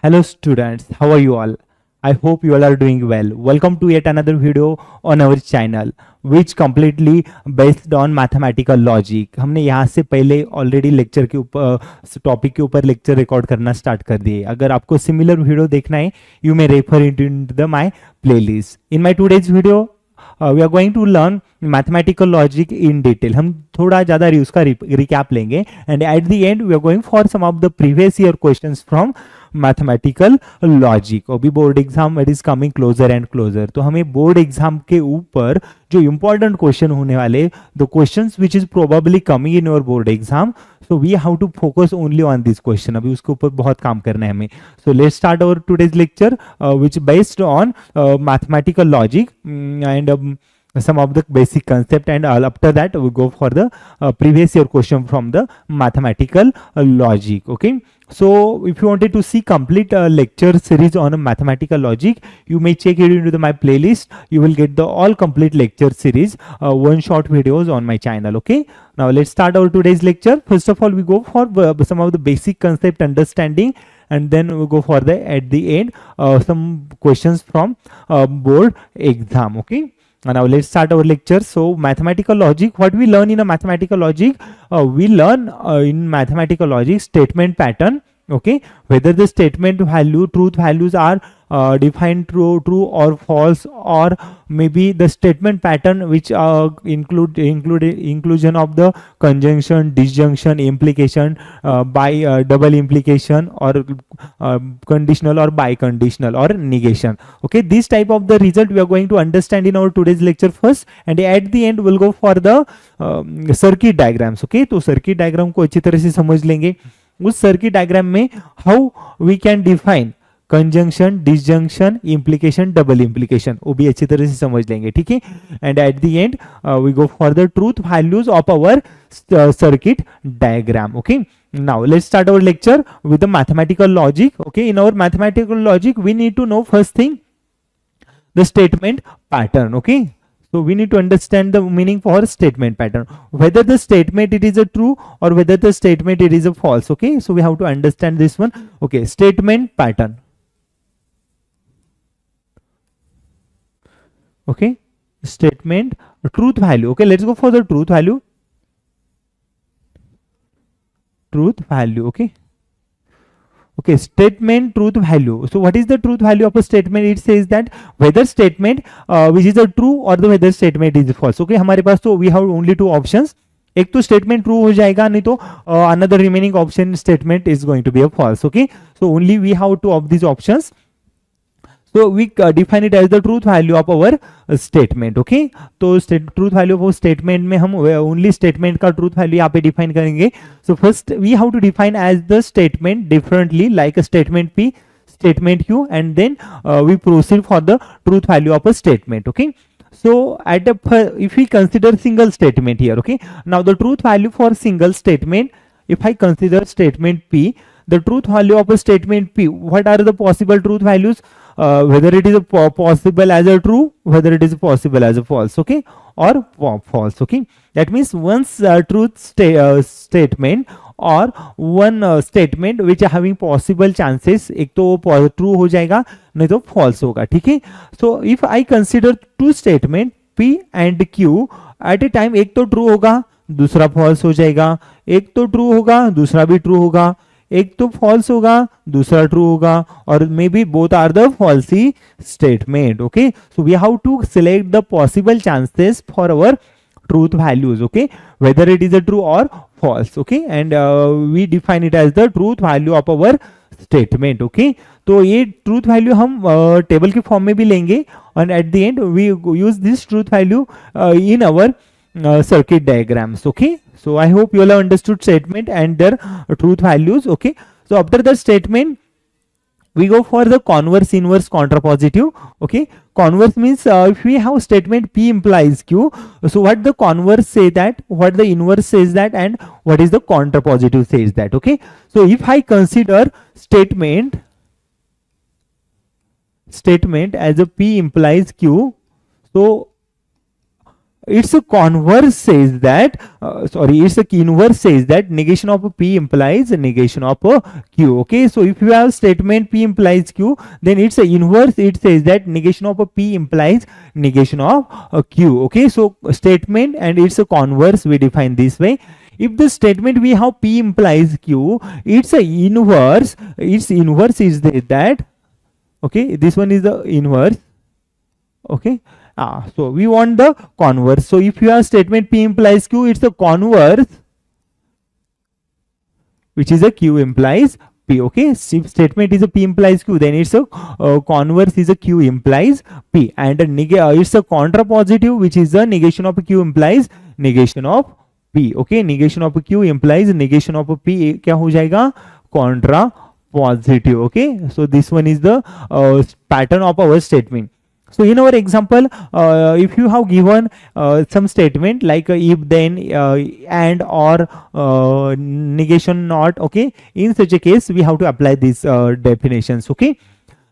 Hello students, how are you all? I hope you all are doing well. Welcome to yet another video on our channel which completely based on mathematical logic. हमने यहाँ से पहले already lecture के ऊपर topic के ऊपर lecture record करना start कर दिए. अगर आपको सिमिलर वीडियो देखना है you may refer into the my playlist. In my today's video we are going to learn mathematical logic in detail. हम थोड़ा ज़्यादा उसका रिकैप लेंगे and at the end we are going for some of the previous year questions from mathematical logic. अभी board exam it is coming closer and closer, तो हमें board exam के ऊपर जो इंपॉर्टेंट क्वेश्चन होने वाले the questions which is probably coming in your board exam, so we have to focus only on this question. अभी उसके ऊपर बहुत काम करना है हमें. So let's start our today's lecture which based on mathematical logic and some of the basic concept, and after that we go for the previous year question from the mathematical logic. Okay, so if you wanted to see complete lecture series on mathematical logic, you may check it into my playlist. You will get the all complete lecture series, one shot videos on my channel. Okay, now let's start our today's lecture. First of all, we go for some of the basic concept understanding, and then we go for the at the end some questions from board exam. Okay, and now let's start our lecture. So mathematical logic, what we learn in a mathematical logic, we learn in mathematical logic statement pattern. Okay, whether the statement value truth values are defined true or false, or maybe the statement pattern which inclusion of the conjunction, disjunction, implication, by double implication, or conditional or biconditional or negation. Okay, this type of the result we are going to understand in our today's lecture first, and at the end we'll go for the circuit diagrams. Okay, तो circuit diagram को अच्छी तरह से समझ लेंगे. उस circuit diagram में how we can define conjunction, disjunction, implication, double implication, वो भी अच्छी तरह से समझ लेंगे. ठीक है, and at the end we go for the truth values of our circuit diagram. Okay, now let's start our lecture with the mathematical logic. Okay, in our mathematical logic we need to know first thing the statement pattern. Okay, so we need to understand the meaning for statement pattern, whether the statement it is a true or whether the statement it is a false. Okay, so we have to understand this one. Okay, statement pattern. Okay, statement truth value. Okay, let's go for the truth value. Truth value. Okay, okay, statement truth value. So what is the truth value of a statement? It says that whether statement which is a true or the whether statement is false. Okay, हमारे पास तो we have only two options. एक तो statement true हो जाएगा, नहीं तो another remaining option statement is going to be a false. Okay, so only we have two of these options. So we define it as the truth value of our statement. Okay, तो truth value of statement में हम only statement का truth value यहाँ पे define करेंगे. So first we have to define as the statement differently, like a statement P, statement Q, and then we proceed for the truth value of a statement. Okay, so at if we consider single statement here. Okay, now the truth value for single statement, if I consider statement P, the truth value of a statement P, what are the possible truth values? Whether it is possible as a true, whether it is possible as a false. Okay, or false. Okay, that means once truth statement or one statement which are having possible chances, एक तो true हो जाएगा, नहीं तो false होगा. ठीक है, so if I consider two statement P and Q at a time, एक तो true होगा दूसरा false हो जाएगा, एक तो true होगा दूसरा भी true होगा, एक तो false होगा दूसरा true होगा, और may be both are the falsy statement. Okay, so we have to select the possible chances for our truth values. Okay, whether it is a true or false. Okay, and we define it as the truth value of our statement. Okay, तो ये truth value हम table के form में भी लेंगे, and at the end we use this truth value in our circuit diagrams. Okay, so I hope you all have understood statement and their truth values. Okay, so after the statement we go for the converse, inverse, contrapositive. Okay, converse means if we have statement P implies Q, so what the converse say that, what the inverse says that, and what is the contrapositive says that. Okay, so if I consider statement as a P implies Q, so its converse says that its inverse says that negation of P implies negation of Q. Okay, so if you have statement P implies Q, then its inverse, it says that negation of P implies negation of Q. Okay, so statement and its converse we define this way. If the statement we have P implies Q, its inverse is that, okay, this one is the inverse. Okay, so we want the converse. So if you have statement P implies Q, it's the converse, which is a Q implies P. Okay, if statement is a P implies Q, then it's a converse is a Q implies P, and it's a contrapositive, which is the negation of Q implies negation of P. Okay, negation of Q implies negation of P. क्या हो जाएगा? Contra positive. Okay, so this one is the pattern of our statement. So in our example, if you have given some statement like if, then, and, or, negation not, okay, in such a case we have to apply these definitions. Okay,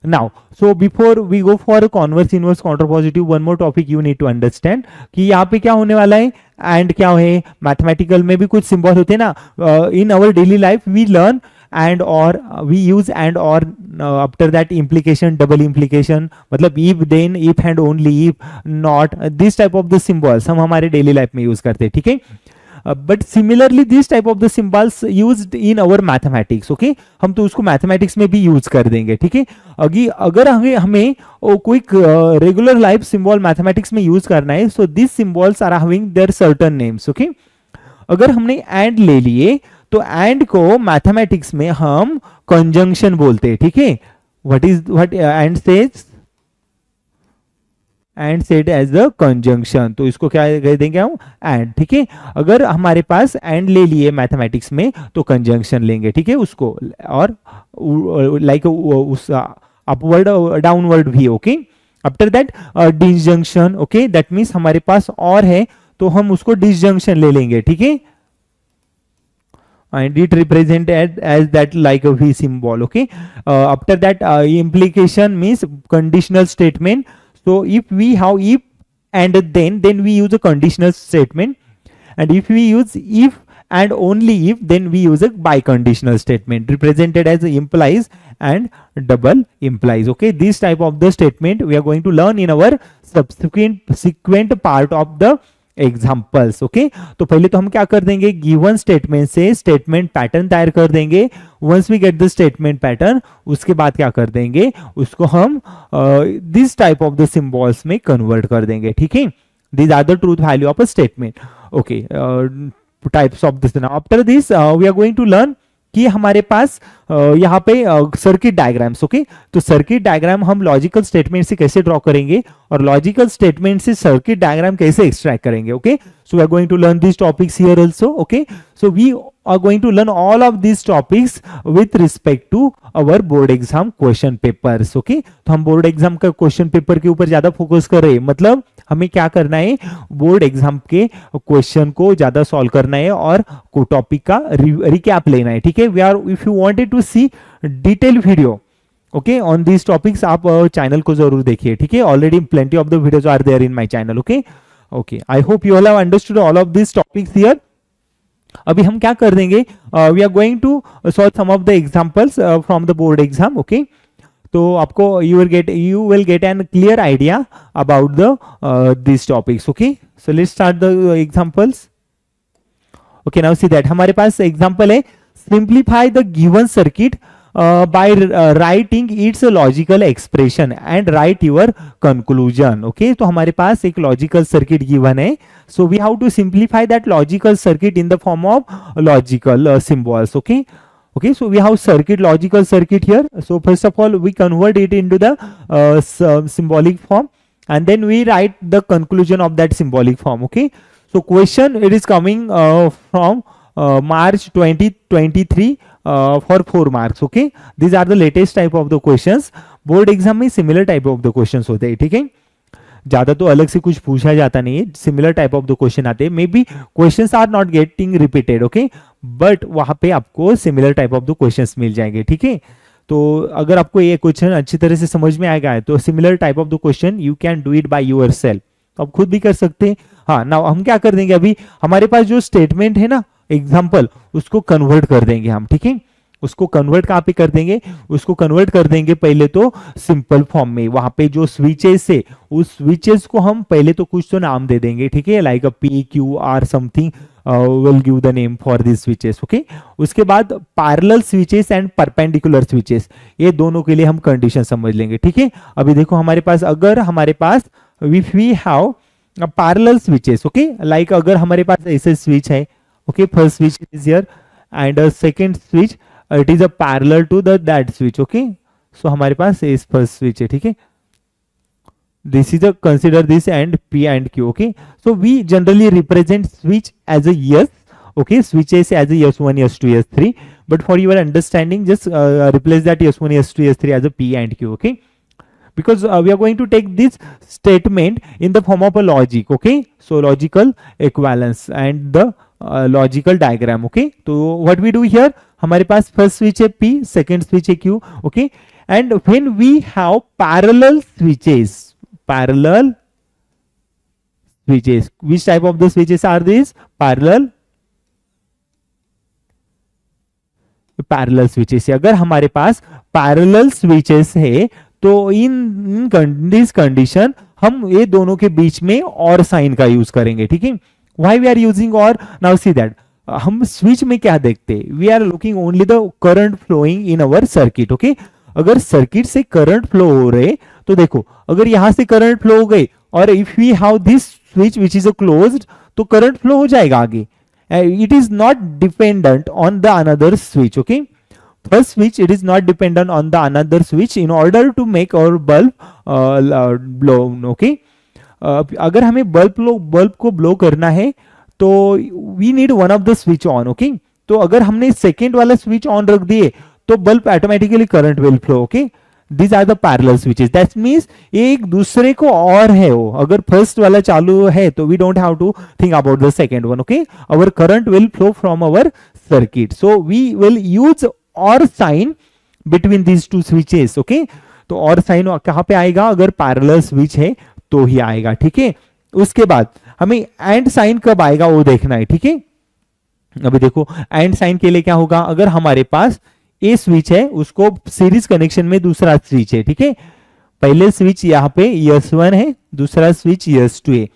now, so before we go for a converse, inverse, contrapositive, one more topic you need to understand कि यहाँ पे क्या होने वाला है, and क्या है, mathematical में भी कुछ सिंबल होते हैं ना, in our daily life we learn and or, we use and or, after that implication, double implication, मतलब if, then, if and only, if, not, this type of the symbols हम हमारे daily life में use करते हैं. ठीक है, but similarly this type of the symbols used in our mathematics. Okay, हम तो उसको mathematics में भी use कर देंगे. ठीक है, अगर हमें कोई regular life symbol mathematics में use करना है, so these symbols are having their certain names. Okay, अगर हमने and ले लिए तो and को मैथमेटिक्स में हम कंजंक्शन बोलते हैं. ठीक है, what and says, and said as a conjunction, तो इसको क्या कह देंगे हम, and. ठीक है, अगर हमारे पास and ले लिए मैथमेटिक्स में तो कंजंक्शन लेंगे. ठीक है, उसको, और लाइक उस अपवर्ड डाउनवर्ड भी. Okay, after that disjunction. Okay, that means हमारे पास और है तो हम उसको डिसजंक्शन ले लेंगे. ठीक है, and it represented as that like a V symbol. Okay, after that implication means conditional statement. So if we have if and then we use a conditional statement, and if we use if and only if, then we use a biconditional statement represented as implies and double implies. Okay, this type of the statement we are going to learn in our subsequent part of the examples. Okay, तो पहले तो हम क्या कर देंगे, given statement से statement pattern तैयार कर देंगे. Once we get the statement pattern, उसके बाद क्या कर देंगे, उसको हम this type of the symbols में कन्वर्ट कर देंगे. ठीक है, these are the truth value of a statement. Okay, types of this. After this we are going to learn कि हमारे पास यहाँ पे सर्किट डायग्राम्स. ओके, तो सर्किट डायग्राम हम लॉजिकल स्टेटमेंट से कैसे ड्रॉ करेंगे और लॉजिकल स्टेटमेंट से सर्किट डायग्राम कैसे एक्सट्रैक्ट करेंगे. Okay, so we are going to learn this topics here also. Okay, so we are going to learn all of these topics with respect to our board exam question papers. Okay, तो हम board exam का question paper के ऊपर ज्यादा focus कर रहे हैं. मतलब हमें क्या करना है, बोर्ड एग्जाम के क्वेश्चन को ज्यादा सॉल्व करना है और को टॉपिक का रिकैप लेना है. ठीक है, we are, if you wanted to see detail video okay on this topics, आप चैनल को जरूर देखिए. ठीक है, already plenty of the videos are there in my channel. Okay, okay, I hope you all have understood all of this topics here. अभी हम क्या कर देंगे, we are going to solve some of the examples from the board exam. Okay, तो आपको you will get an clear idea about the this topics. Okay, so let's start the examples. Okay, now see that हमारे पास example है, simplify the given circuit by writing its logical expression and write your conclusion. Okay, तो हमारे पास एक logical circuit given है, so we have to simplify that logical circuit in the form of logical symbols. Okay, okay, so we have logical circuit here. So first of all we convert it into the symbolic form, and then we write the conclusion of that symbolic form. Okay, so question, it is coming from March 2023 for 4 marks. Okay, these are the latest type of the questions. Board exam में similar type of the questions होते हैं. ठीक है, ज्यादा तो अलग से कुछ पूछा जाता नहीं है, similar type of the question आते हैं. May be questions are not getting repeated. Okay, but वहां पे आपको similar type of the questions मिल जाएंगे. ठीक है, तो अगर आपको ये क्वेश्चन अच्छी तरह से समझ में आएगा तो similar type of the question you can do it by yourself. तो आप खुद भी कर सकते हैं. हाँ, नाउ हम क्या कर देंगे, अभी हमारे पास जो स्टेटमेंट है ना एग्जाम्पल, उसको कन्वर्ट कर देंगे हम, ठीक है। उसको कन्वर्ट कहाँ पे कर देंगे, उसको कन्वर्ट कर देंगे पहले तो सिंपल फॉर्म में। वहां पे जो स्विचेस है उस स्विचेस को हम पहले तो कुछ तो नाम दे देंगे, ठीक है, like a P Q R something, will give the name for this switches, okay. उसके बाद parallel switches and perpendicular switches, ये दोनों के लिए हम कंडीशन समझ लेंगे, ठीक है। अभी देखो हमारे पास, अगर हमारे पास if we have parallel switches, okay, like अगर हमारे पास ऐसे स्विच है, okay, first switch is here and second switch it is a parallel to the that switch, okay. So हमारे पास इस फर्स्ट स्विच है, ठीक है। This is a consider this and P and Q, okay. So we generally represent switch as a yes, okay, switches as a S1, S2, S3, but for your understanding just replace that S1, S2, S3 as a P and Q, okay, because we are going to take this statement in the form of a logic, okay. So logical equivalence and the logical diagram, okay. तो what we do here, हमारे पास first switch है P, second switch है Q, okay, and when we have parallel switches, which type of the switches are these? Parallel switches है। अगर हमारे पास parallel switches है तो in this condition हम ये दोनों के बीच में और साइन का यूज करेंगे, ठीक है। Why we are using or? Now see that हम स्विच में क्या देखते हैं, we are looking only the current flowing in our circuit, okay. अगर सर्किट से करंट फ्लो हो रहे तो देखो, अगर यहां से करंट फ्लो हो गई और if we have this switch which is closed, तो करंट फ्लो हो जाएगा आगे। It is not dependent on the another switch, okay. First switch it is not dependent on the another switch in order to make our bulb blow, okay. अगर हमें bulb को blow करना है तो we need one of the switch on, okay. तो अगर हमने second वाला स्विच ऑन रख दिए तो bulb automatically current will flow, okay. These are the parallel switches. That means एक दूसरे को और है वो, अगर फर्स्ट वाला चालू है तो we don't have to think about the second one, okay. Our current will flow from our circuit, so we will use or sign between these two switches, okay. तो और साइन कहाँ पे आएगा, अगर पैरेलल स्विच है तो ही आएगा, ठीक है। उसके बाद हमें एंड साइन कब आएगा वो देखना है, ठीक है। अभी देखो एंड साइन के लिए क्या होगा, अगर हमारे पास ए स्विच है उसको सीरीज कनेक्शन में दूसरा स्विच है, ठीक है। पहले स्विच यहाँ पे S1 है, दूसरा स्विच S2 है।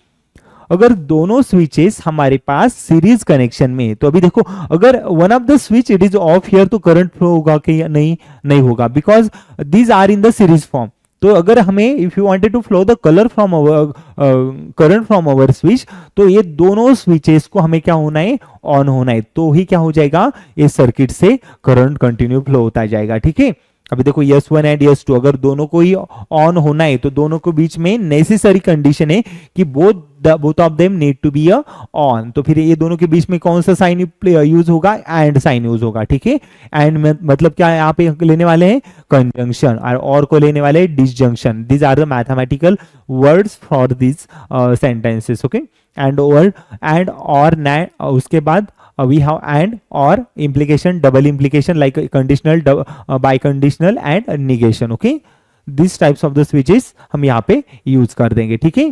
अगर दोनों स्विचेस हमारे पास सीरीज कनेक्शन में है तो अभी देखो, अगर one of the switch it is off here तो करंट फ्लो होगा कि नहीं होगा, because these are in the series form. तो अगर हमें if you wanted to flow the colour from our current from our switch, तो ये दोनों स्विचेस को हमें क्या होना है, ऑन होना है, तो ही क्या हो जाएगा, इस सर्किट से करंट कंटिन्यू फ्लो होता जाएगा, ठीक है। अभी देखो S1 एंड S2 अगर दोनों को ही ऑन होना है तो दोनों के बीच में नेसेसरी कंडीशन है कि both of them need to be on. तो फिर ये दोनों के बीच में कौन सा साइन यूज होगा, एंड साइन यूज होगा, ठीक है। एंड मतलब क्या यहाँ पे लेने वाले हैं, कंजंक्शन, और को लेने वाले हैं disjunction. These are the mathematical words for this sentences, okay. And word and और उसके बाद we have and or implication, double implication like conditional, biconditional and negation, okay. These types of the switches हम यहाँ पे use कर देंगे, ठीक है।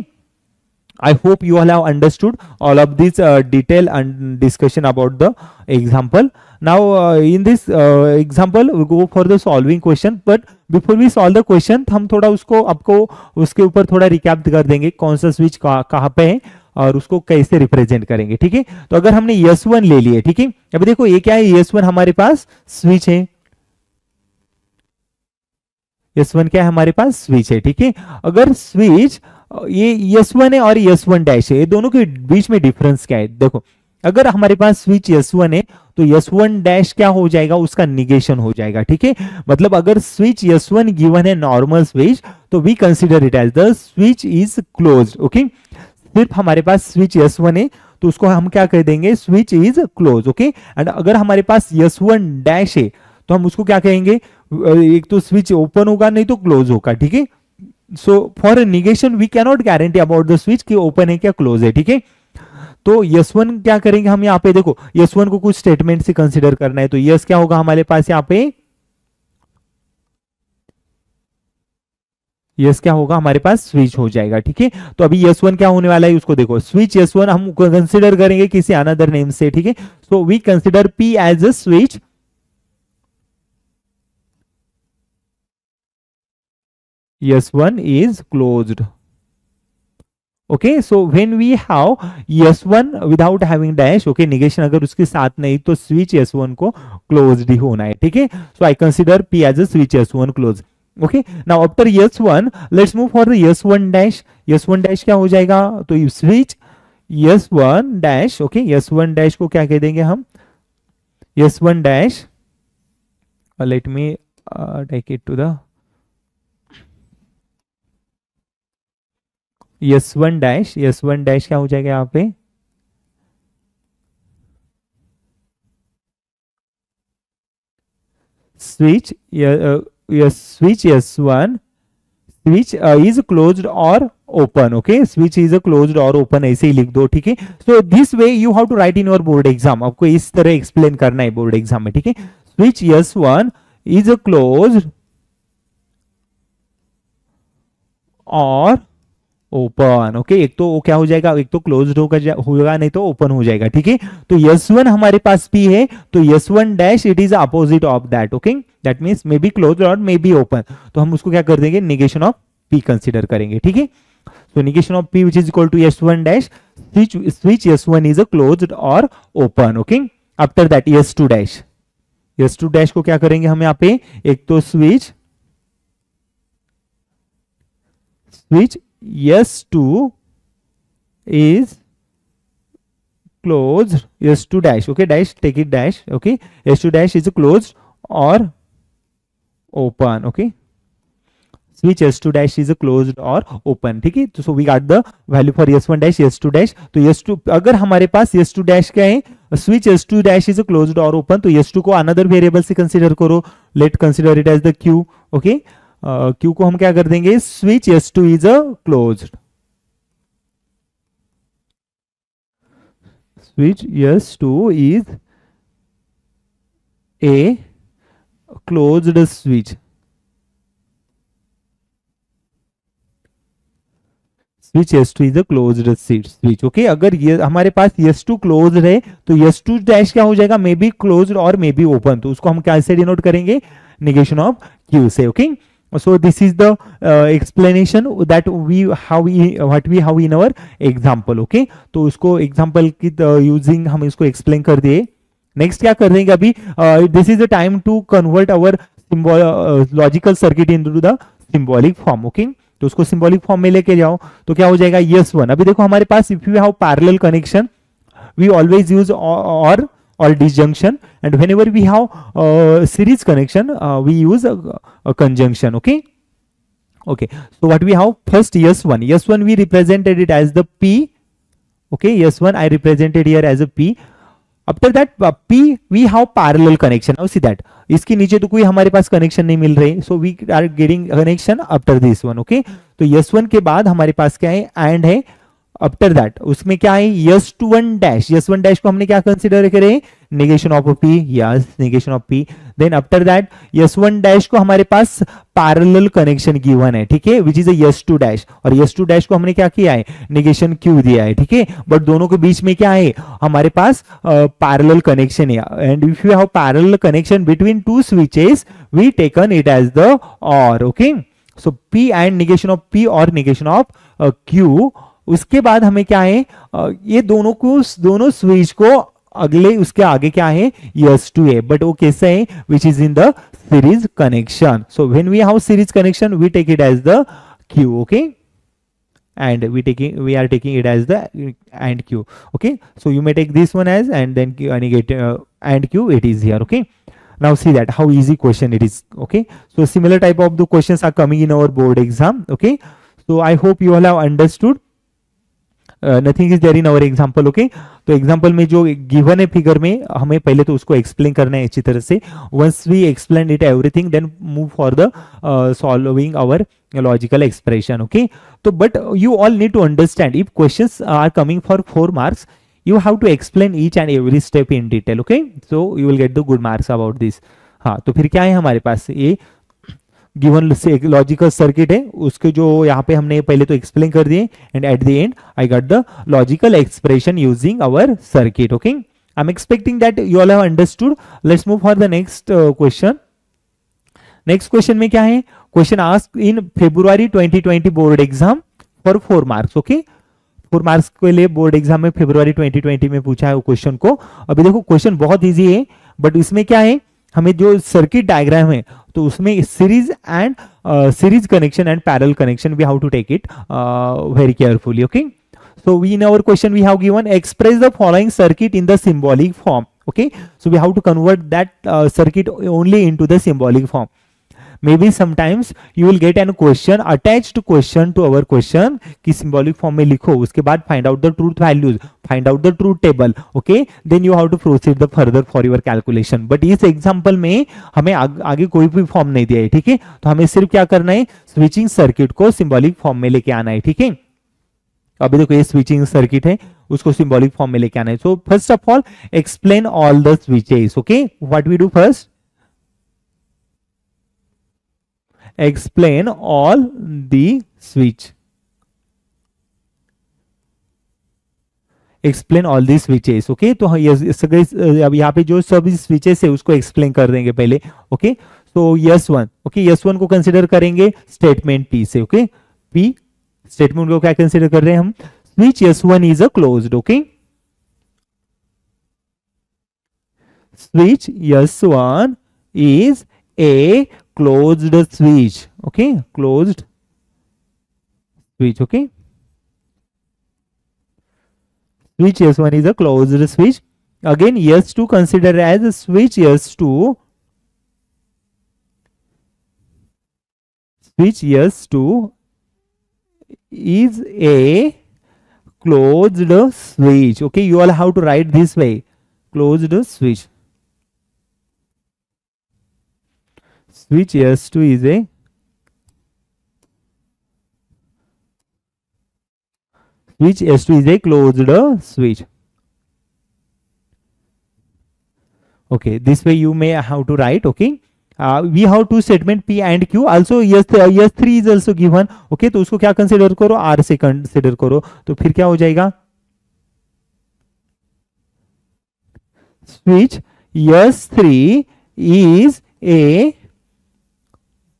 I hope you all have understood all of this detail and discussion about the example. Now in this example we go for the solving question, but before we solve the question हम थोड़ा उसको आपको उसके ऊपर थोड़ा recap कर देंगे, कौन सा स्विच कहाँ पे है और उसको कैसे रिप्रेजेंट करेंगे, ठीक है। तो अगर हमने S1 ले लिए, ठीक है, अभी देखो ये क्या है, S1 हमारे पास स्विच है, S1 क्या है हमारे पास, स्विच है, ठीक है। अगर स्विच ये S1 है और S1 डैश है, ये दोनों के बीच में डिफरेंस क्या है, देखो अगर हमारे पास स्विच S1 है तो S1 डैश क्या हो जाएगा, उसका निगेशन हो जाएगा, ठीक है। मतलब अगर स्विच S1 गिवन है नॉर्मल स्विच तो we consider it as the switch is closed, okay. सिर्फ हमारे पास स्विच S1 है तो उसको हम क्या कह देंगे, switch is close, okay. And अगर हमारे पास S1 डैश है तो हम उसको क्या कहेंगे, एक तो स्विच ओपन होगा नहीं तो क्लोज होगा, ठीक है। So for negation we can not guarantee about the switch कि ओपन है क्या क्लोज है, ठीक है। तो S1 क्या करेंगे हम यहाँ पे, देखो S1 को कुछ स्टेटमेंट से कंसीडर करना है, तो यस क्या होगा हमारे पास यहाँ पे, यस क्या होगा हमारे पास, स्विच हो जाएगा। ठीक है, तो अभी यस वन क्या होने वाला है उसको देखो, स्विच यस वन हम कंसिडर करेंगे किसी अनदर नेम से। ठीक है, so we consider P as a switch, S one is closed. Okay, so when we have S one without having dash, okay, negation अगर उसके साथ नहीं तो स्विच यस वन को क्लोज्ड ही होना है। ठीक है, so I consider P as a switch S one close. Okay, now after S one let's move for the S one dash. S one dash क्या हो जाएगा, तो switch S one dash, okay, S one dash को क्या कह देंगे हम, S one dash, let me take it to the S one dash, S one dash क्या हो जाएगा यहाँ पे, switch switch S one, switch is closed और open. Okay, switch is closed और ओपन ऐसे ही लिख दो। ठीक है, so this way you have to write in your board exam, आपको इस तरह एक्सप्लेन करना है बोर्ड एग्जाम में। ठीक है, switch S one is closed और ओपन। ओके, एक तो क्या हो जाएगा, एक तो क्लोज्ड होगा नहीं तो ओपन हो जाएगा। ठीक है, तो यस वन हमारे पास पी है, तो yes one dash it is opposite of that. Okay, that means may be closed और मे बी ओपन, तो हम उसको क्या कर देंगे, निगेशन ऑफ पी कंसिडर करेंगे। ठीक है, so negation of p which is equal to s1 dash, switch s1 is a closed or open. okay, after that s2 dash, s2 dash को क्या करेंगे हम यहाँ पे, एक तो switch s2 is closed, s2 dash, okay, dash, take it dash, okay, s2 dash is closed or open. okay, switch s2 dash is closed or open. ठीक है, तो so we got the value for s1 dash, s2 dash। तो s2 अगर हमारे पास s2 dash क्या है, switch s2 dash is closed or open, तो s2 को अनदर वेरिएबल से कंसीडर करो, let consider it as the q। Okay, q को हम क्या कर देंगे, switch s2 is closed, switch s2 is a closed switch, switch s2 is a closed switch। Okay, अगर ये हमारे पास s2 क्लोज्ड है तो s2 डैश क्या हो जाएगा, मे बी क्लोज्ड और मे बी ओपन, तो उसको हम कैसे डिनोट करेंगे, निगेशन ऑफ q से। Okay, so this is the explanation that we what we have in our example। okay, तो उसको एग्जाम्पल की यूजिंग हम इसको एक्सप्लेन कर दिए। नेक्स्ट क्या कर देंगे अभी, this is the time to convert our logical circuit into the symbolic form. Okay, तो उसको सिंबॉलिक फॉर्म में लेके जाओ, तो क्या हो जाएगा, यस वन। अभी देखो हमारे पास if you have parallel connection we always use or disjunction, and whenever we have series connection we use a conjunction। okay, so what we have, first s1 we represented it as the p। okay, s1 I represented here as a p। After that p we have parallel connection। now see that इसके नीचे तो कोई हमारे पास connection नहीं मिल रहे, so we are getting connection after this one. Okay, तो s1 के बाद हमारे पास क्या है, एंड है। आफ्टर दैट उसमें क्या है, s1 डैश, s1 डैश को हमने क्या कंसीडर करे, negation of p, yes, negation of p। Then after that s1 dash को हमारे पास पैरेलल कनेक्शन गिवन है। ठीक है, विच इज s2 डैश, और s2 डैश को हमने क्या किया है, नेगेशन q दिया है। ठीक है, बट दोनों के बीच में क्या है, हमारे पास पैरेलल कनेक्शन है, and if you have parallel connection between two switches we taken it as the or. Okay, so p and negation of p और नेगेशन ऑफ q। उसके बाद हमें क्या है, ये दोनों स्विच को अगले उसके आगे क्या है, s2 है, बट वो कैसे है, which is in the series connection. So when we have series connection we take it as the q। Okay, and we are taking it as the and q। okay, so you may take this one as and then negate and q, it is here। okay, now see that how easy question it is। okay, so similar type of the questions are coming in our board exam। okay, so I hope you all have understood। Nothing is there in our example. Okay, तो example में जो given है figure में हमें पहले तो उसको explain करना है अच्छी तरह से। Once we explain it everything then move for the solving our logical expression. Okay, तो but you all need to understand if questions are coming for 4 marks you have to explain each and every step in detail। okay, so you will get the good marks about this। हाँ, तो फिर क्या है हमारे पास, ये given logical circuit है उसके जो यहाँ पे हमने पहले तो एक्सप्लेन कर दिए and at the end I got the logical expression using our circuit. Okay, I am expecting that you all have understood. Let's move for the next question. Next question में क्या है? Question asked in February 2020 board exam for 4 marks. Okay, 4 marks के लिए board exam में February 2020 में पूछा है वो क्वेश्चन को. अभी देखो क्वेश्चन बहुत इजी है, बट इसमें क्या है, हमें जो सर्किट डायग्राम है तो उसमें series and series connection and parallel connection we how to take it very carefully. Okay, so we in our question we have given express the following circuit in the symbolic form. Okay, so we have to convert that circuit only into the symbolic form. Maybe sometimes you will get an question attached question to our question कि symbolic form में लिखो, उसके बाद find out the truth values, find out the truth table. Okay, then you have to proceed the further for your calculation. But इस example में हमें आगे कोई भी फॉर्म नहीं दिया है. ठीक है, तो हमें सिर्फ क्या करना है, स्विचिंग सर्किट को सिंबॉलिक फॉर्म में लेके आना है. ठीक है, अभी देखो ये स्विचिंग सर्किट है उसको सिंबॉलिक फॉर्म में लेके आना है. So first of all explain all the switches. Okay, what we do first, explain all the switch, explain all the switches. Okay, तो ये सगळे अब यहाँ पे जो सब स्विचेस है उसको एक्सप्लेन कर देंगे पहले. ओके, तो yes one. Okay, S one को कंसिडर करेंगे स्टेटमेंट पी से. ओके, पी स्टेटमेंट को क्या कंसिडर कर रहे हैं हम, switch S1 is a closed. Okay, switch S1 is a closed switch. Okay, closed switch. Okay, switch S1 is a closed switch. Again S2 consider as a switch S2, switch S2 is a closed switch. Okay, you all have to write this way, closed switch. Switch S2 is a switch S2 is a closed switch. Okay, this way you may have to write. Okay, we have two statement P and Q. Also S3 is also given. Okay, तो उसको क्या consider करो, R से consider करो. तो फिर क्या हो जाएगा, switch S3 is a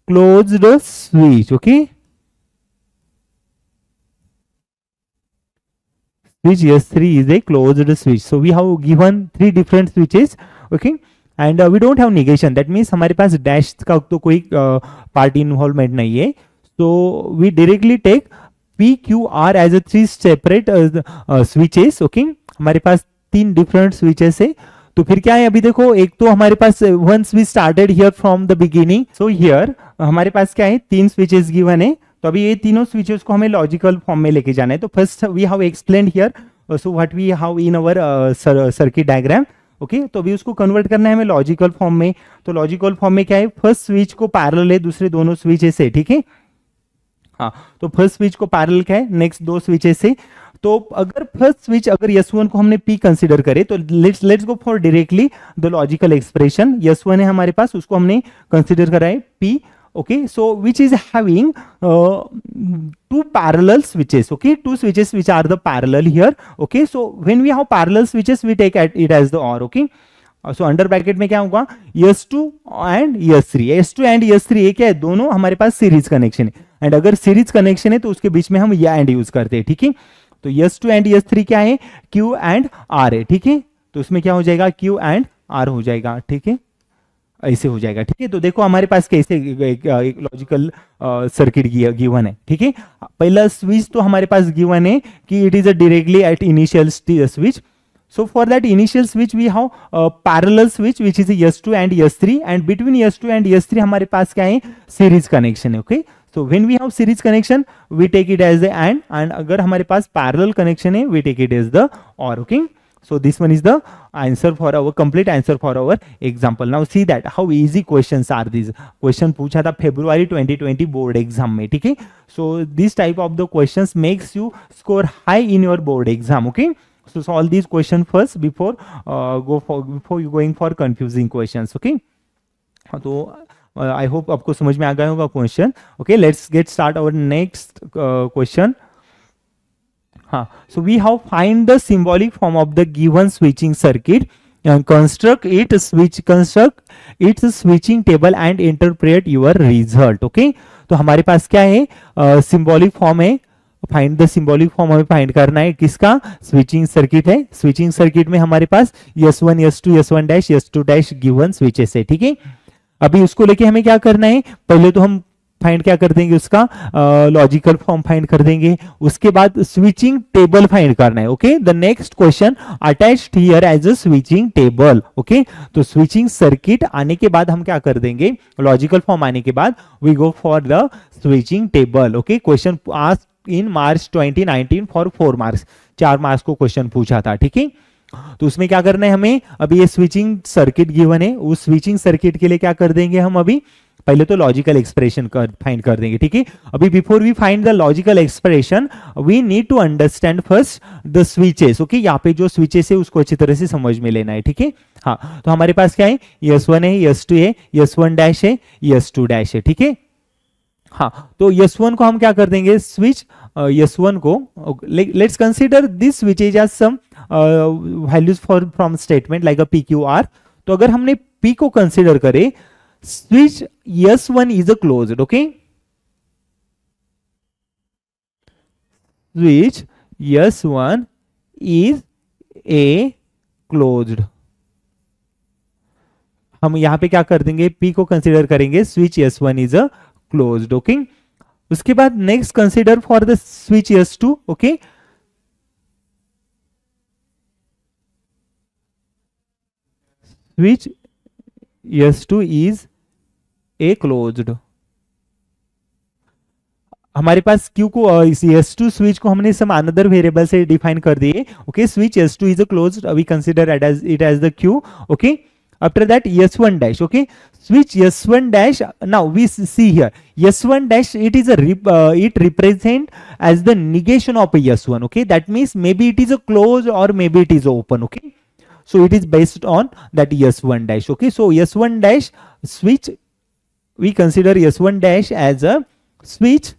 closed switch. Okay, switch S3 is a closed switch. So we have given 3 different switches. Okay, and we don't have negation. That means हमारे पास डैश का तो कोई पार्ट इन्वॉल्वमेंट नहीं है. So we directly take P, Q, R as a 3 separate switches. Okay, हमारे पास 3 different switches है. तो फिर क्या है, अभी देखो एक तो हमारे पास once we started here from the beginning. So here हमारे पास क्या है, 3 switches given है. तो अभी ये तीनों स्विचेस को हमें लॉजिकल फॉर्म में लेके जाना है. तो first we have explained here so what we have in our circuit diagram. Okay, तो अभी उसको कन्वर्ट करना है हमें लॉजिकल फॉर्म में. तो लॉजिकल फॉर्म में क्या है, फर्स्ट स्विच को पैरेलल है दूसरे दोनों स्विचेस से. ठीक है, हाँ, तो फर्स्ट स्विच को पैरेलल क्या है, नेक्स्ट 2 स्विचेस से. तो अगर फर्स्ट स्विच अगर S1 को हमने P कंसीडर करे तो let's go for directly the logical expression. S1 है हमारे पास, उसको हमने कंसीडर करा है P. Okay, so which is having 2 parallel switches. Okay, 2 switches which are the parallel here. Okay, so when we have parallel switches we take it as the OR. Okay, so under bracket में क्या होगा, S2 and S3. S2 and S3 ये क्या है, दोनों हमारे पास series connection है. And अगर सीरीज कनेक्शन है तो उसके बीच में हम या एंड यूज करते हैं. ठीक है, तो S2 एंड S3 क्या है, Q एंड R है. ठीक है, तो उसमें क्या हो जाएगा, Q एंड R हो जाएगा. ठीक है, ऐसे हो जाएगा. ठीक है, तो देखो हमारे पास कैसे एक लॉजिकल सर्किट गिवन है. ठीक है, पहला स्विच तो हमारे पास गिवन है कि it is a directly at initial switch. So for that initial switch we have parallel switch which is S2 and S3 and between S2 and S3 हमारे पास क्या है, सीरीज कनेक्शन है. Okay, so when we have series connection we take it as and अगर हमारे पास parallel connection है we take it as the or. Okay, so this one is the answer for our complete answer for our example. Now see that how easy questions are these. Question पूछा था February 2020 board exam में. ठीक है, so this type of the questions makes you score high in your board exam. Okay, so solve these questions first before before you going for confusing questions. Okay, तो I hope आपको समझ में आ गया होगा question. Okay, let's get start our next question. हाँ, so we have find the symbolic form of the given switching circuit and construct its switching table and interpret your result. Okay, तो हमारे पास क्या है, सिंबॉलिक फॉर्म है. Find the symbolic form हमें find करना है किसका, स्विचिंग सर्किट है. स्विचिंग सर्किट में हमारे पास S1 S2 S1 dash S2 dash given switches है. ठीक है, अभी उसको लेके हमें क्या करना है, पहले तो हम फाइंड क्या कर देंगे, उसका लॉजिकल फॉर्म फाइंड कर देंगे. उसके बाद स्विचिंग टेबल फाइंड करना है. Okay, the next question attached here as a switching table. Okay, तो स्विचिंग सर्किट आने के बाद हम क्या कर देंगे, लॉजिकल फॉर्म आने के बाद we go for the switching table. Okay, question asked in March 2019 for 4 marks. 4 marks को क्वेश्चन पूछा था. ठीक है, तो उसमें क्या करना है हमें, अभी ये स्विचिंग सर्किट गिवन है, उस स्विचिंग सर्किट के लिए क्या कर देंगे हम, अभी पहले तो लॉजिकल एक्सप्रेशन फाइंड कर देंगे. ठीक है, अभी before we find the logical expression we need to understand first the switches. Okay, यहाँ पे जो स्विचेस है उसको अच्छी तरह से समझ में लेना है. ठीक है, हाँ, तो हमारे पास क्या है, S1 है, S2 है, S1 डैश है, S2 डैश है. ठीक है, हाँ, तो S1 को हम क्या कर देंगे, स्विच S1 को, let's consider this switch as some values for from statement like a PQR. तो अगर हमने P को कंसीडर करें, switch S1 is a closed. Okay, switch S1 is a closed. हम यहां पे क्या कर देंगे, P को कंसीडर करेंगे, switch S1 is a closed. Okay, उसके बाद next consider for the switch S2. Okay, switch S2 is a closed. हमारे पास Q को S2 स्विच को हमने सम अनदर वेरिएबल से डिफाइन कर दिए. Okay, switch S2 is a closed, we consider it as the Q. Okay, after that S1 dash. Okay, switch S1 dash, now we see here S1 dash, it is it represent as the negation of S1. Okay, that means maybe it is a closed or maybe it is open. Okay, so it is based on that S1 dash. Okay, so S1 dash switch, we consider S1 dash as a switch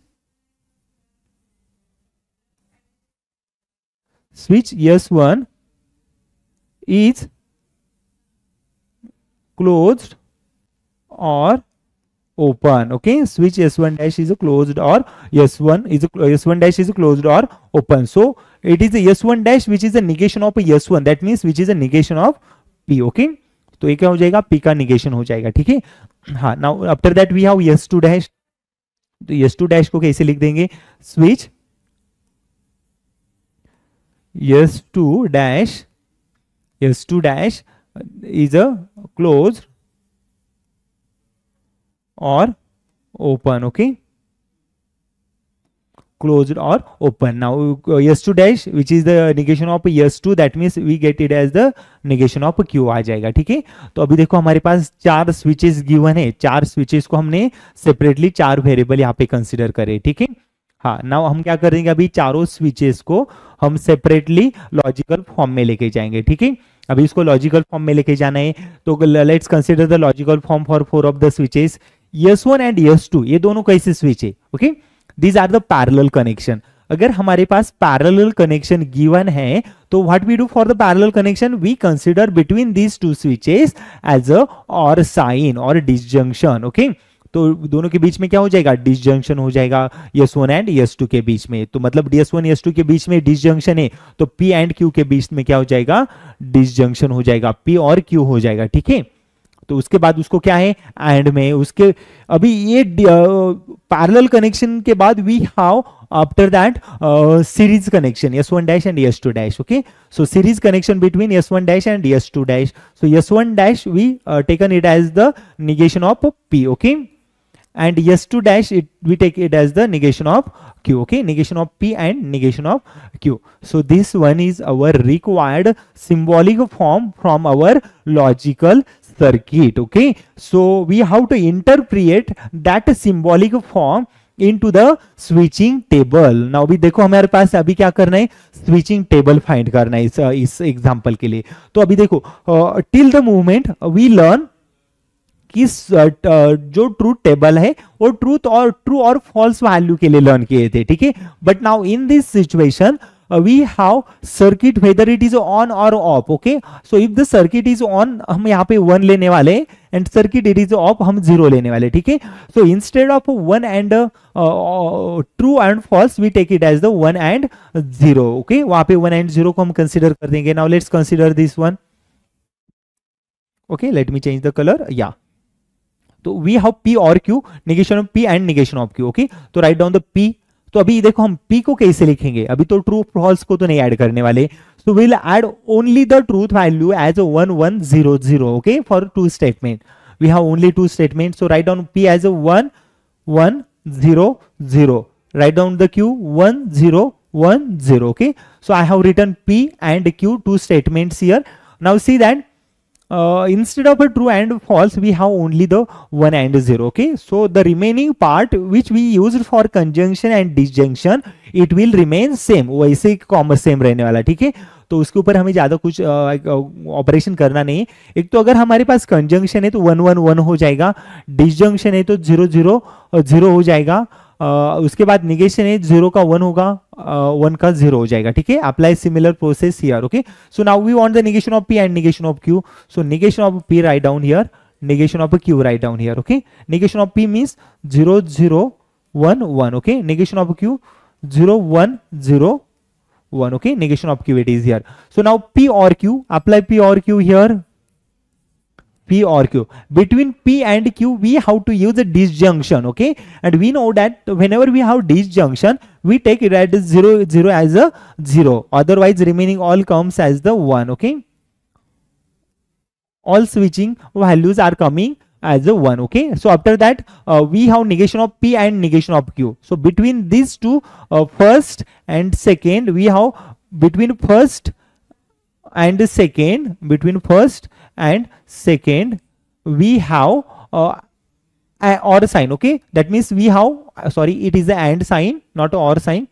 S1 is closed or open. Okay, switch S1 dash is a closed or S1 dash is a closed or open. So it is a S1 dash which is a negation of a S1, that means which is a negation of P. Okay, तो ये क्या हो जाएगा, P का negation हो जाएगा. ठीक है, हाँ, now after that we have S2 dash. तो S2 dash को कैसे लिख देंगे, switch S2 dash is a closed or open. Okay, closed or open. Now S2 dash which is the negation of S2, that means we get it as the negation of Q आ जाएगा. ठीक है, तो अभी देखो हमारे पास 4 switches given है, 4 switches को हमने सेपरेटली 4 वेरिएबल यहाँ पे कंसीडर करे. ठीक है, हाँ, नाउ हम क्या करेंगे, अभी चारों स्विचेस को हम सेपरेटली लॉजिकल फॉर्म में लेके जाएंगे. ठीक है, अभी इसको लॉजिकल फॉर्म में लेके जाना है, तो let's consider the logical form for 4 of the switches. S1 and S2 ये दोनों कैसे स्विच है. Okay, these are the parallel connection. अगर हमारे पास पैरेलल कनेक्शन गिवन है, तो what we do for the parallel connection, we consider between these 2 switches as a or sign और डिसजंक्शन. ओके, तो दोनों के बीच में क्या हो जाएगा, डिसजंक्शन हो जाएगा S1 एंड S2 के बीच में. तो मतलब S1 S2 के बीच में डिसजंक्शन है, तो P एंड Q के बीच में क्या हो जाएगा, डिसजंक्शन हो जाएगा, P और Q हो जाएगा. ठीक है, तो उसके बाद उसको क्या है, एंड में उसके अभी ये पैरेलल कनेक्शन के बाद we have after that series connection S1 dash and S2 dash. Okay, so series connection between S1 dash and S2 dash. So S1 dash we taken it as the negation of P. Okay, and S2 dash we take it as the negation of Q. Okay, negation of P and negation of Q. So this one is our required symbolic form from our logical circuit. Okay, so we have to interpret that symbolic form into the switching table. Now भी देखो हमारे पास अभी क्या करना है, switching table find करना है इस एग्जांपल के लिए. तो अभी देखो till the moment we learn कि जो ट्रूथ टेबल है वो ट्रू और फॉल्स वैल्यू के लिए लर्न किए थे, ठीक है। But now in this situation we have circuit whether it is on or off, okay। so if the circuit is on हम यहाँ पे 1 लेने वाले and circuit it is off हम 0 लेने वाले, ठीक है। so instead of 1 and true and false we take it as the 1 and 0, okay। वहाँ पे 1 and 0 को हम consider कर देंगे। now let's consider this one, okay। let me change the color, yeah। तो we have P और Q, negation of P and negation of Q, okay। तो write down the P। तो अभी देखो हम P को कैसे लिखेंगे, अभी तो ट्रू फॉल्स को तो नहीं ऐड करने वाले, so will add only the truth value as 1 1 0 0, okay. For two statement we have only two statement, so write down P as 1 1 0 0, write down the Q 1 0 1 0, okay। so I have written P and Q, two statements here। now see that instead of a true and false we have only the 1 and 0, okay। so the remaining part which we used for conjunction and disjunction it will remain same, वैसे common same रहने वाला, ठीक है। तो उसके ऊपर हमें ज्यादा कुछ ऑपरेशन करना नहीं। एक तो अगर हमारे पास कंजंक्शन है तो 1 1 1 हो जाएगा, डिसजंक्शन है तो 0 0 0 हो जाएगा, उसके बाद निगेशन है 0 का 1 होगा, 1 का 0 हो जाएगा, ठीक है। Apply similar process here, okay. So now we want the negation of P and negation of Q, so negation of P write down here, negation of Q write down here, okay। negation of P means 0 0 1 1, okay। negation of Q 0 1 0 1, okay। negation of Q it is here। so now P or Q, apply P or Q here, P or Q, between P and Q we have to use a disjunction, okay। and we know that whenever we have disjunction we take it as 0 0 as a 0, otherwise remaining all comes as the 1, okay। all switching values are coming as a 1, okay। so after that we have negation of P and negation of Q, so between these two first and second we have between first and second we have or sign, okay। that means we have sorry it is the and sign not or sign,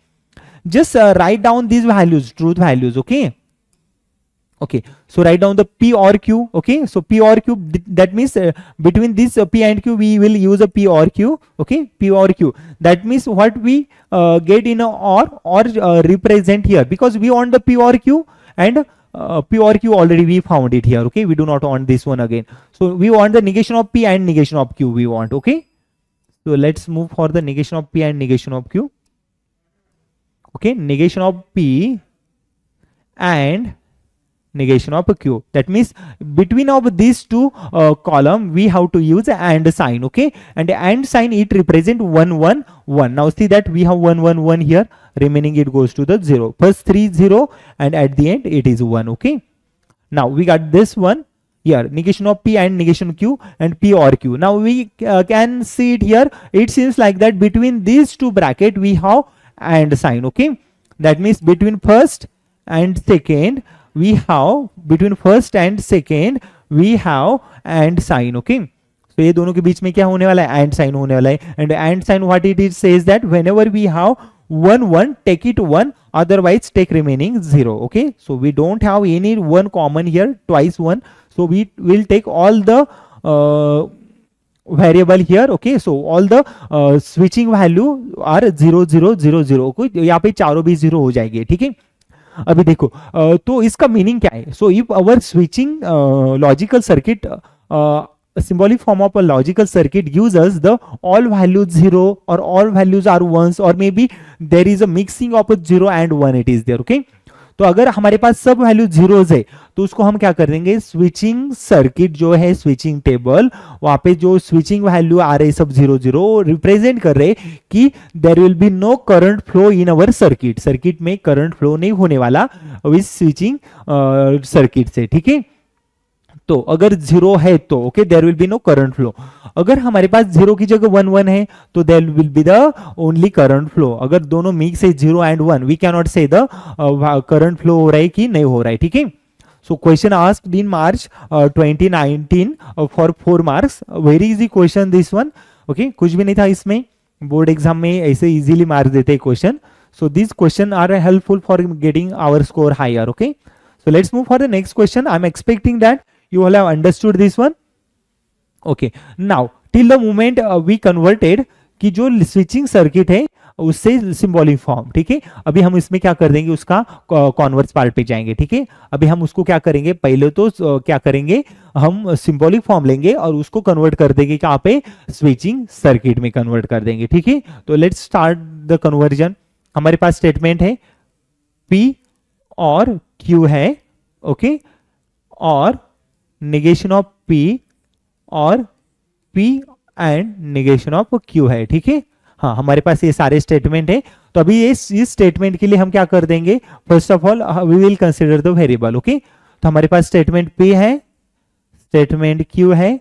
just write down these values, truth values, okay। okay so write down the P or Q, okay। so P or Q, that means between this P and Q we will use a P or Q, okay। P or Q, that means what we get in a or represent here, because we want the P or Q and P or Q already we found it here, okay। we do not want this one again, so we want the negation of P and negation of Q we want, okay। so let's move for the negation of P and negation of Q, okay। negation of P and negation of Q, that means between of these two column we have to use and sign, okay। and and sign it represent 1 1 1, now see that we have 1 1 1 here, remaining it goes to the 0, first 3 0 and at the end it is 1, okay। now we got this one here, negation of P and negation of Q and P or Q, now we can see it here, it seems like that between these two bracket we have and sign, okay। that means between first and second we have and sign, okay। तो ये दोनों के बीच में क्या होने वाला है, एंड साइन होने वाला है, and sign what it is says that whenever we have 1 1 take it 1, otherwise take remaining 0, okay। so we don't have any one common here, twice 1, so we will take all the variable here, okay। so all the switching value are 0 0 0 0, okay। यहाँ पे चारों भी 0 हो जाएंगे, ठीक है। अभी देखो तो इसका मीनिंग क्या है, so if our switching logical circuit symbolic form of a logical circuit gives us the all values 0 or all values are ones, or maybe there is a mixing of a 0 and 1 it is there, okay। तो अगर हमारे पास सब value zeros है तो उसको हम क्या कर देंगे, स्विचिंग सर्किट जो है स्विचिंग टेबल, वहां पे जो स्विचिंग वैल्यू आ रहे सब 0 0 रिप्रेजेंट कर रहे कि there will be no current flow in our circuit, circuit में करंट फ्लो नहीं होने वाला इस स्विचिंग सर्किट से, ठीक है। तो अगर 0 है तो okay there will be no current flow, अगर हमारे पास 0 की जगह 1 1 है तो there will be the only current flow, अगर दोनों मिक्स है 0 and 1 we can not say the current flow हो रहा है कि नहीं हो रहा है, ठीक है। So question asked in March 2019 for 4 marks, very easy question this one, okay. कुछ भी नहीं था इसमें, बोर्ड एग्जाम में ऐसे इजीली मार्क्स देते हैं question, so this question are helpful for getting our score higher, okay. So let's move for the next question, I am expecting that you all have understood this one, okay, now till the moment we converted कि जो switching circuit है उससे symbolic form, ठीक है। अभी हम इसमें क्या कर देंगे, उसका कॉन्वर्स पार्ट पे जाएंगे, ठीक है। अभी हम उसको क्या करेंगे, पहले तो क्या करेंगे, हम सिंबॉलिक फॉर्म लेंगे और उसको कन्वर्ट कर देंगे कहाँ पे, स्विचिंग सर्किट में कन्वर्ट कर देंगे, ठीक है। तो लेट्स स्टार्ट द कन्वर्जन। हमारे पास स्टेटमेंट है P और Q है, ओके, और नेगेशन ऑफ P और P and negation of Q है, ठीक है। हाँ, हमारे पास ये सारे स्टेटमेंट है। तो अभी इस स्टेटमेंट के लिए हम क्या कर देंगे, first of all we will consider the variable, okay. तो हमारे पास स्टेटमेंट P है, स्टेटमेंट Q है,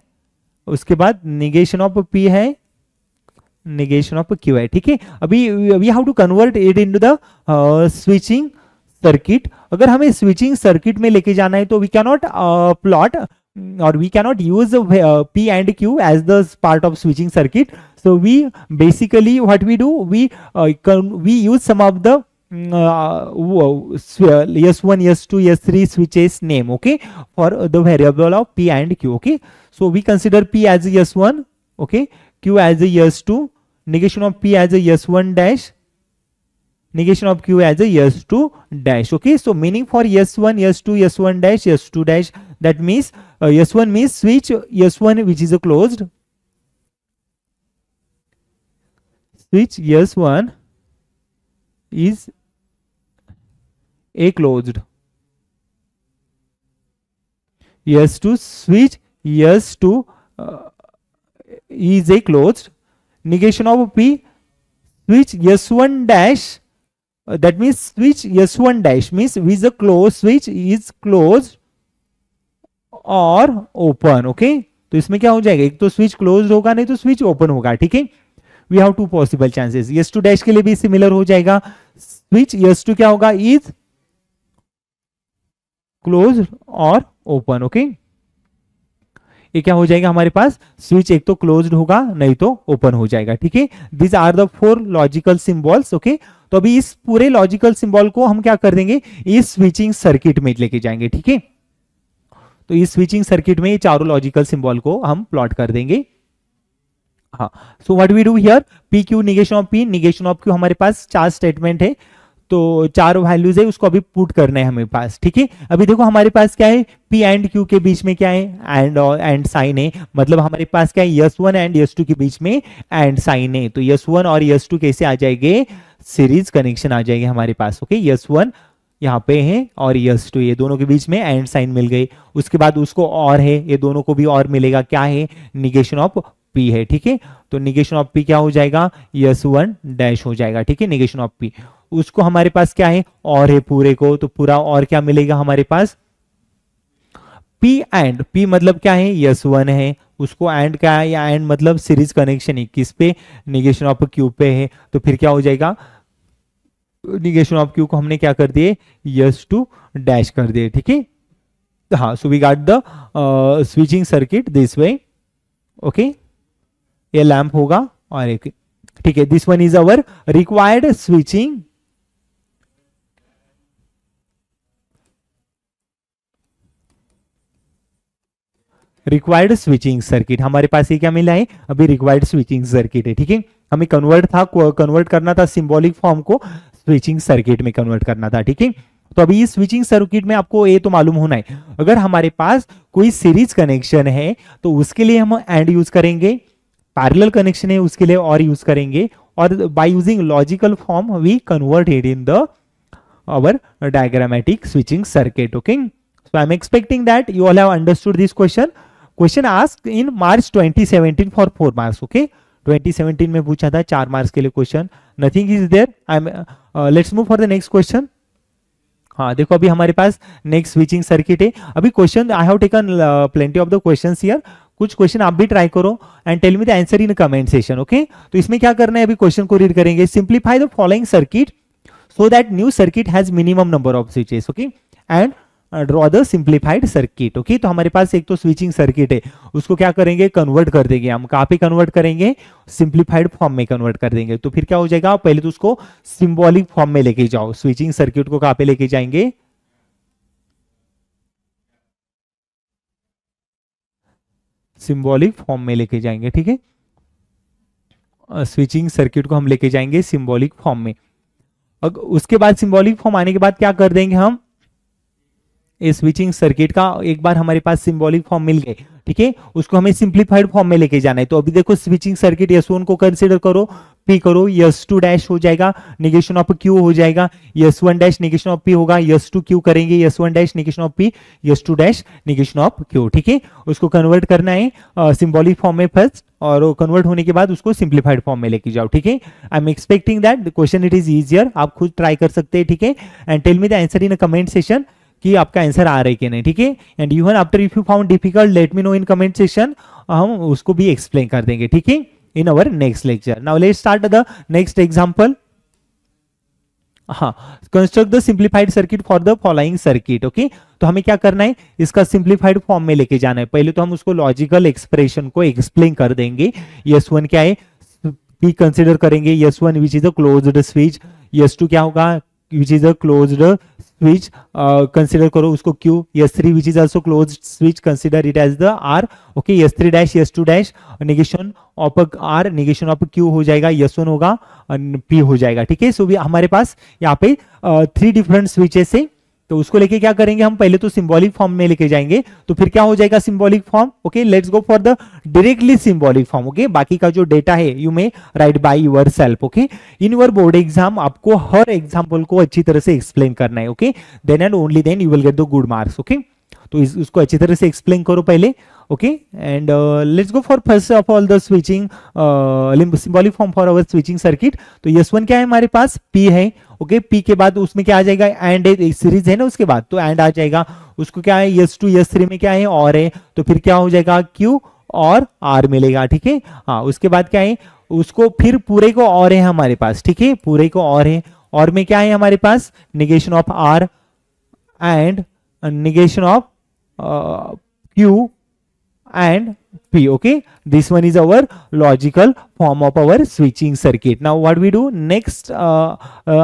उसके बाद नेगेशन ऑफ P है, नेगेशन ऑफ Q है, ठीक है। अभी we have to convert it into the switching circuit. अगर हमें स्विचिंग सर्किट में लेके जाना है तो वी कैन नॉट प्लॉट और we cannot use P and Q as the part of switching circuit. So we basically what we do, we use some of the S1, S2, S3 switches name, okay, for the variable of P and Q, okay. So we consider P as S1, okay, Q as S2, negation of P as S1 dash, negation of Q as a S2 dash, okay. So meaning for S1, S2, S1 dash, S2 dash, that means S1 means switch S1 which is a closed, switch S1 is a closed, S2 switch S2 is a closed, negation of P, switch S1 dash, that means switch S1 dash means with the closed switch is closed और open, okay. तो इसमें क्या हो जाएगा, एक तो switch close होगा, नहीं तो स्विच ओपन होगा, ठीक है। We have two possible chances. S2 dash के लिए भी सिमिलर हो जाएगा, स्विच S2 क्या होगा, इज क्लोज और ओपन, ओके। ये क्या हो जाएगा हमारे पास, स्विच एक तो क्लोज्ड होगा नहीं तो ओपन हो जाएगा, ठीक है। This are the 4 logical symbols, okay. तो अभी इस पूरे लॉजिकल सिंबल को हम क्या कर देंगे, इस स्विचिंग सर्किट में लेके जाएंगे, ठीक है। तो इस स्विचिंग सर्किट में ये चारों लॉजिकल सिंबल को हम प्लॉट कर देंगे। हाँ, so what we do here, P Q negation of P, negation of Q, हमारे पास 4 स्टेटमेंट है, तो 4 वैल्यूज है, उसको अभी पुट करना है हमेरे पास, ठीक है। अभी देखो हमारे पास क्या है, P एंड Q के बीच में क्या है, एंड साइन है, मतलब हमारे पास क्या है, S1 एंड S2 के बीच में एंड साइन है। तो S1 और S2 कैसे आ जाएंगे, सीरीज कनेक्शन आ जाएंगे हमारे पास, ओके। S1 यहाँ पे है और S2, ये दोनों के बीच में एंड साइन मिल गई। उसके बाद उसको और है, ये दोनों को भी और मिलेगा, क्या है, निगेशन ऑफ P है, ठीक है। तो निगेशन ऑफ P क्या हो जाएगा, S1 डैश हो जाएगा, ठीक है, निगेशन ऑफ P। उसको हमारे पास क्या है, और है पूरे को, तो पूरा और क्या मिलेगा हमारे पास, P एंड P मतलब क्या है, S1 है, उसको एंड क्या है, या एंड मतलब सीरीज कनेक्शन है, किस पे, निगेशन ऑफ Q पे है। तो फिर क्या हो जाएगा, निगेशन ऑफ Q को हमने क्या कर दिए, S2 डैश कर दिए, ठीक है। हाँ, so we got the switching circuit this way, okay. ये लैंप होगा और एक, ठीक है। This one is our required switching, required switching circuit. हमारे पास ये क्या मिला है, अभी रिक्वायर्ड स्विचिंग सर्किट है, ठीक है। हमें कन्वर्ट करना था सिंबॉलिक फॉर्म को स्विचिंग सर्किट में कन्वर्ट करना था, ठीक है। तो अभी इस स्विचिंग सर्किट में आपको ये तो मालूम होना है, अगर हमारे पास कोई सीरीज कनेक्शन है तो उसके लिए हम एंड यूज करेंगे, पैरेलल कनेक्शन है उसके लिए और यूज करेंगे, और by using logical form we convert it in the our diagrammatic switching circuit, okay. So I'm expecting that you all have understood this question asked in March 2017 for 4 marks, okay. 2017 में पूछा था 4 marks के लिए question, nothing is there. Let's move for the next question. हाँ, देखो अभी हमारे पास next switching circuit है। अभी question I have taken plenty of the questions here, कुछ क्वेश्चन आप भी ट्राई करो and tell me the answer in comment session, okay. तो इसमें क्या करना है, अभी क्वेश्चन को रीड करेंगे, simplify the following circuit so that new circuit has minimum number of switches, okay, and draw the simplified circuit, okay। तो हमारे पास एक तो स्विचिंग सर्किट है, उसको क्या करेंगे, कन्वर्ट कर देंगे हम, कहाँ पे कन्वर्ट करेंगे, सिंप्लीफाइड फॉर्म में कन्वर्ट कर देंगे। तो फिर क्या हो जाएगा, पहले तो उसको सिंबॉलिक फॉर्म में लेके जाओ, स्विचिंग सर्किट को कहाँ पे लेके जाएंगे, सिंबॉलिक फॉर्म में लेके जाएंगे, ठीक है। स्विचिंग सर्किट को हम लेके जाएंगे सिंबॉलिक फॉर्म में। उसके बाद सिंबॉलिक फॉर्म आने के बाद क्या कर देंगे हम, इस स्विचिंग सर्किट का एक बार हमारे पास सिंबॉलिक फॉर्म मिल गए, ठीक है, उसको हमें सिंप्लीफाइड फॉर्म में लेके जाना है। तो अभी देखो स्विचिंग सर्किट S1 को कंसीडर करो, P करो, S2 डैश हो जाएगा, नेगेशन ऑफ Q हो जाएगा, S1 dash negation of P होगा, S2 Q करेंगे, S1 dash negation of P, S2 dash negation of Q, ठीक है। उसको कन्वर्ट करना है सिंबॉलिक फॉर्म में फर्स्ट, और कन्वर्ट होने के बाद उसको सिंप्लीफाइड फॉर्म में लेके जाओ, ठीक है। I am expecting that the question it is easier, आप खुद ट्राई कर सकते हैं, ठीक है। And tell me the answer in a comment session कि आपका आंसर आ रहा है कि नहीं, ठीक है। And even after if you found difficult let me know in comment section, हम उसको भी एक्सप्लेन कर देंगे, ठीक है, in our next lecture. Now let's start the next example. हाँ, construct the simplified circuit for the following circuit, okay. तो हमें क्या करना है, इसका सिंप्लीफाइड फॉर्म में लेके जाना है। पहले तो हम उसको लॉजिकल एक्सप्रेशन को एक्सप्लेन कर देंगे। S1 क्या है, P कंसिडर करेंगे, S1 which is a closed switch, S2 क्या होगा, which is a closed switch, consider करो उसको Q, S3 which is also closed switch, consider it as the R, okay, S3 dash, S2 dash, negation of R, negation of Q हो जाएगा, S1 होगा, P हो जाएगा, ठीक है। सो भी हमारे पास यहाँ पे 3 डिफरेंट स्विचेस है, तो उसको लेके क्या करेंगे हम, पहले तो सिंबॉलिक फॉर्म में लेके जाएंगे, तो फिर क्या हो जाएगा symbolic form, okay. Let's go for the directly symbolic form, okay. बाकी का जो डेटा है you may right by your self, okay. In your board exam आपको हर एग्जाम्पल को अच्छी तरह से एक्सप्लेन करना है, okay. Then and only then you will get the good marks, okay. तो उसको अच्छी तरह से एक्सप्लेन करो पहले, okay. And let's go for first of all the switching symbolic form for our switching circuit. तो S1 क्या है हमारे पास, P है, ओके। P के बाद उसमें क्या आ जाएगा, एंड एक सीरीज है ना उसके बाद, तो एंड आ जाएगा। उसको क्या है, S2 S3 में क्या है, और है, तो फिर क्या हो जाएगा, Q और R मिलेगा, ठीक है। हाँ, उसके बाद क्या है, उसको फिर पूरे को और है हमारे पास, ठीक है, पूरे को और है, और में क्या है हमारे पास, negation of R and negation of Q and P, okay. This one is our logical form of our switching circuit. Now what we do next,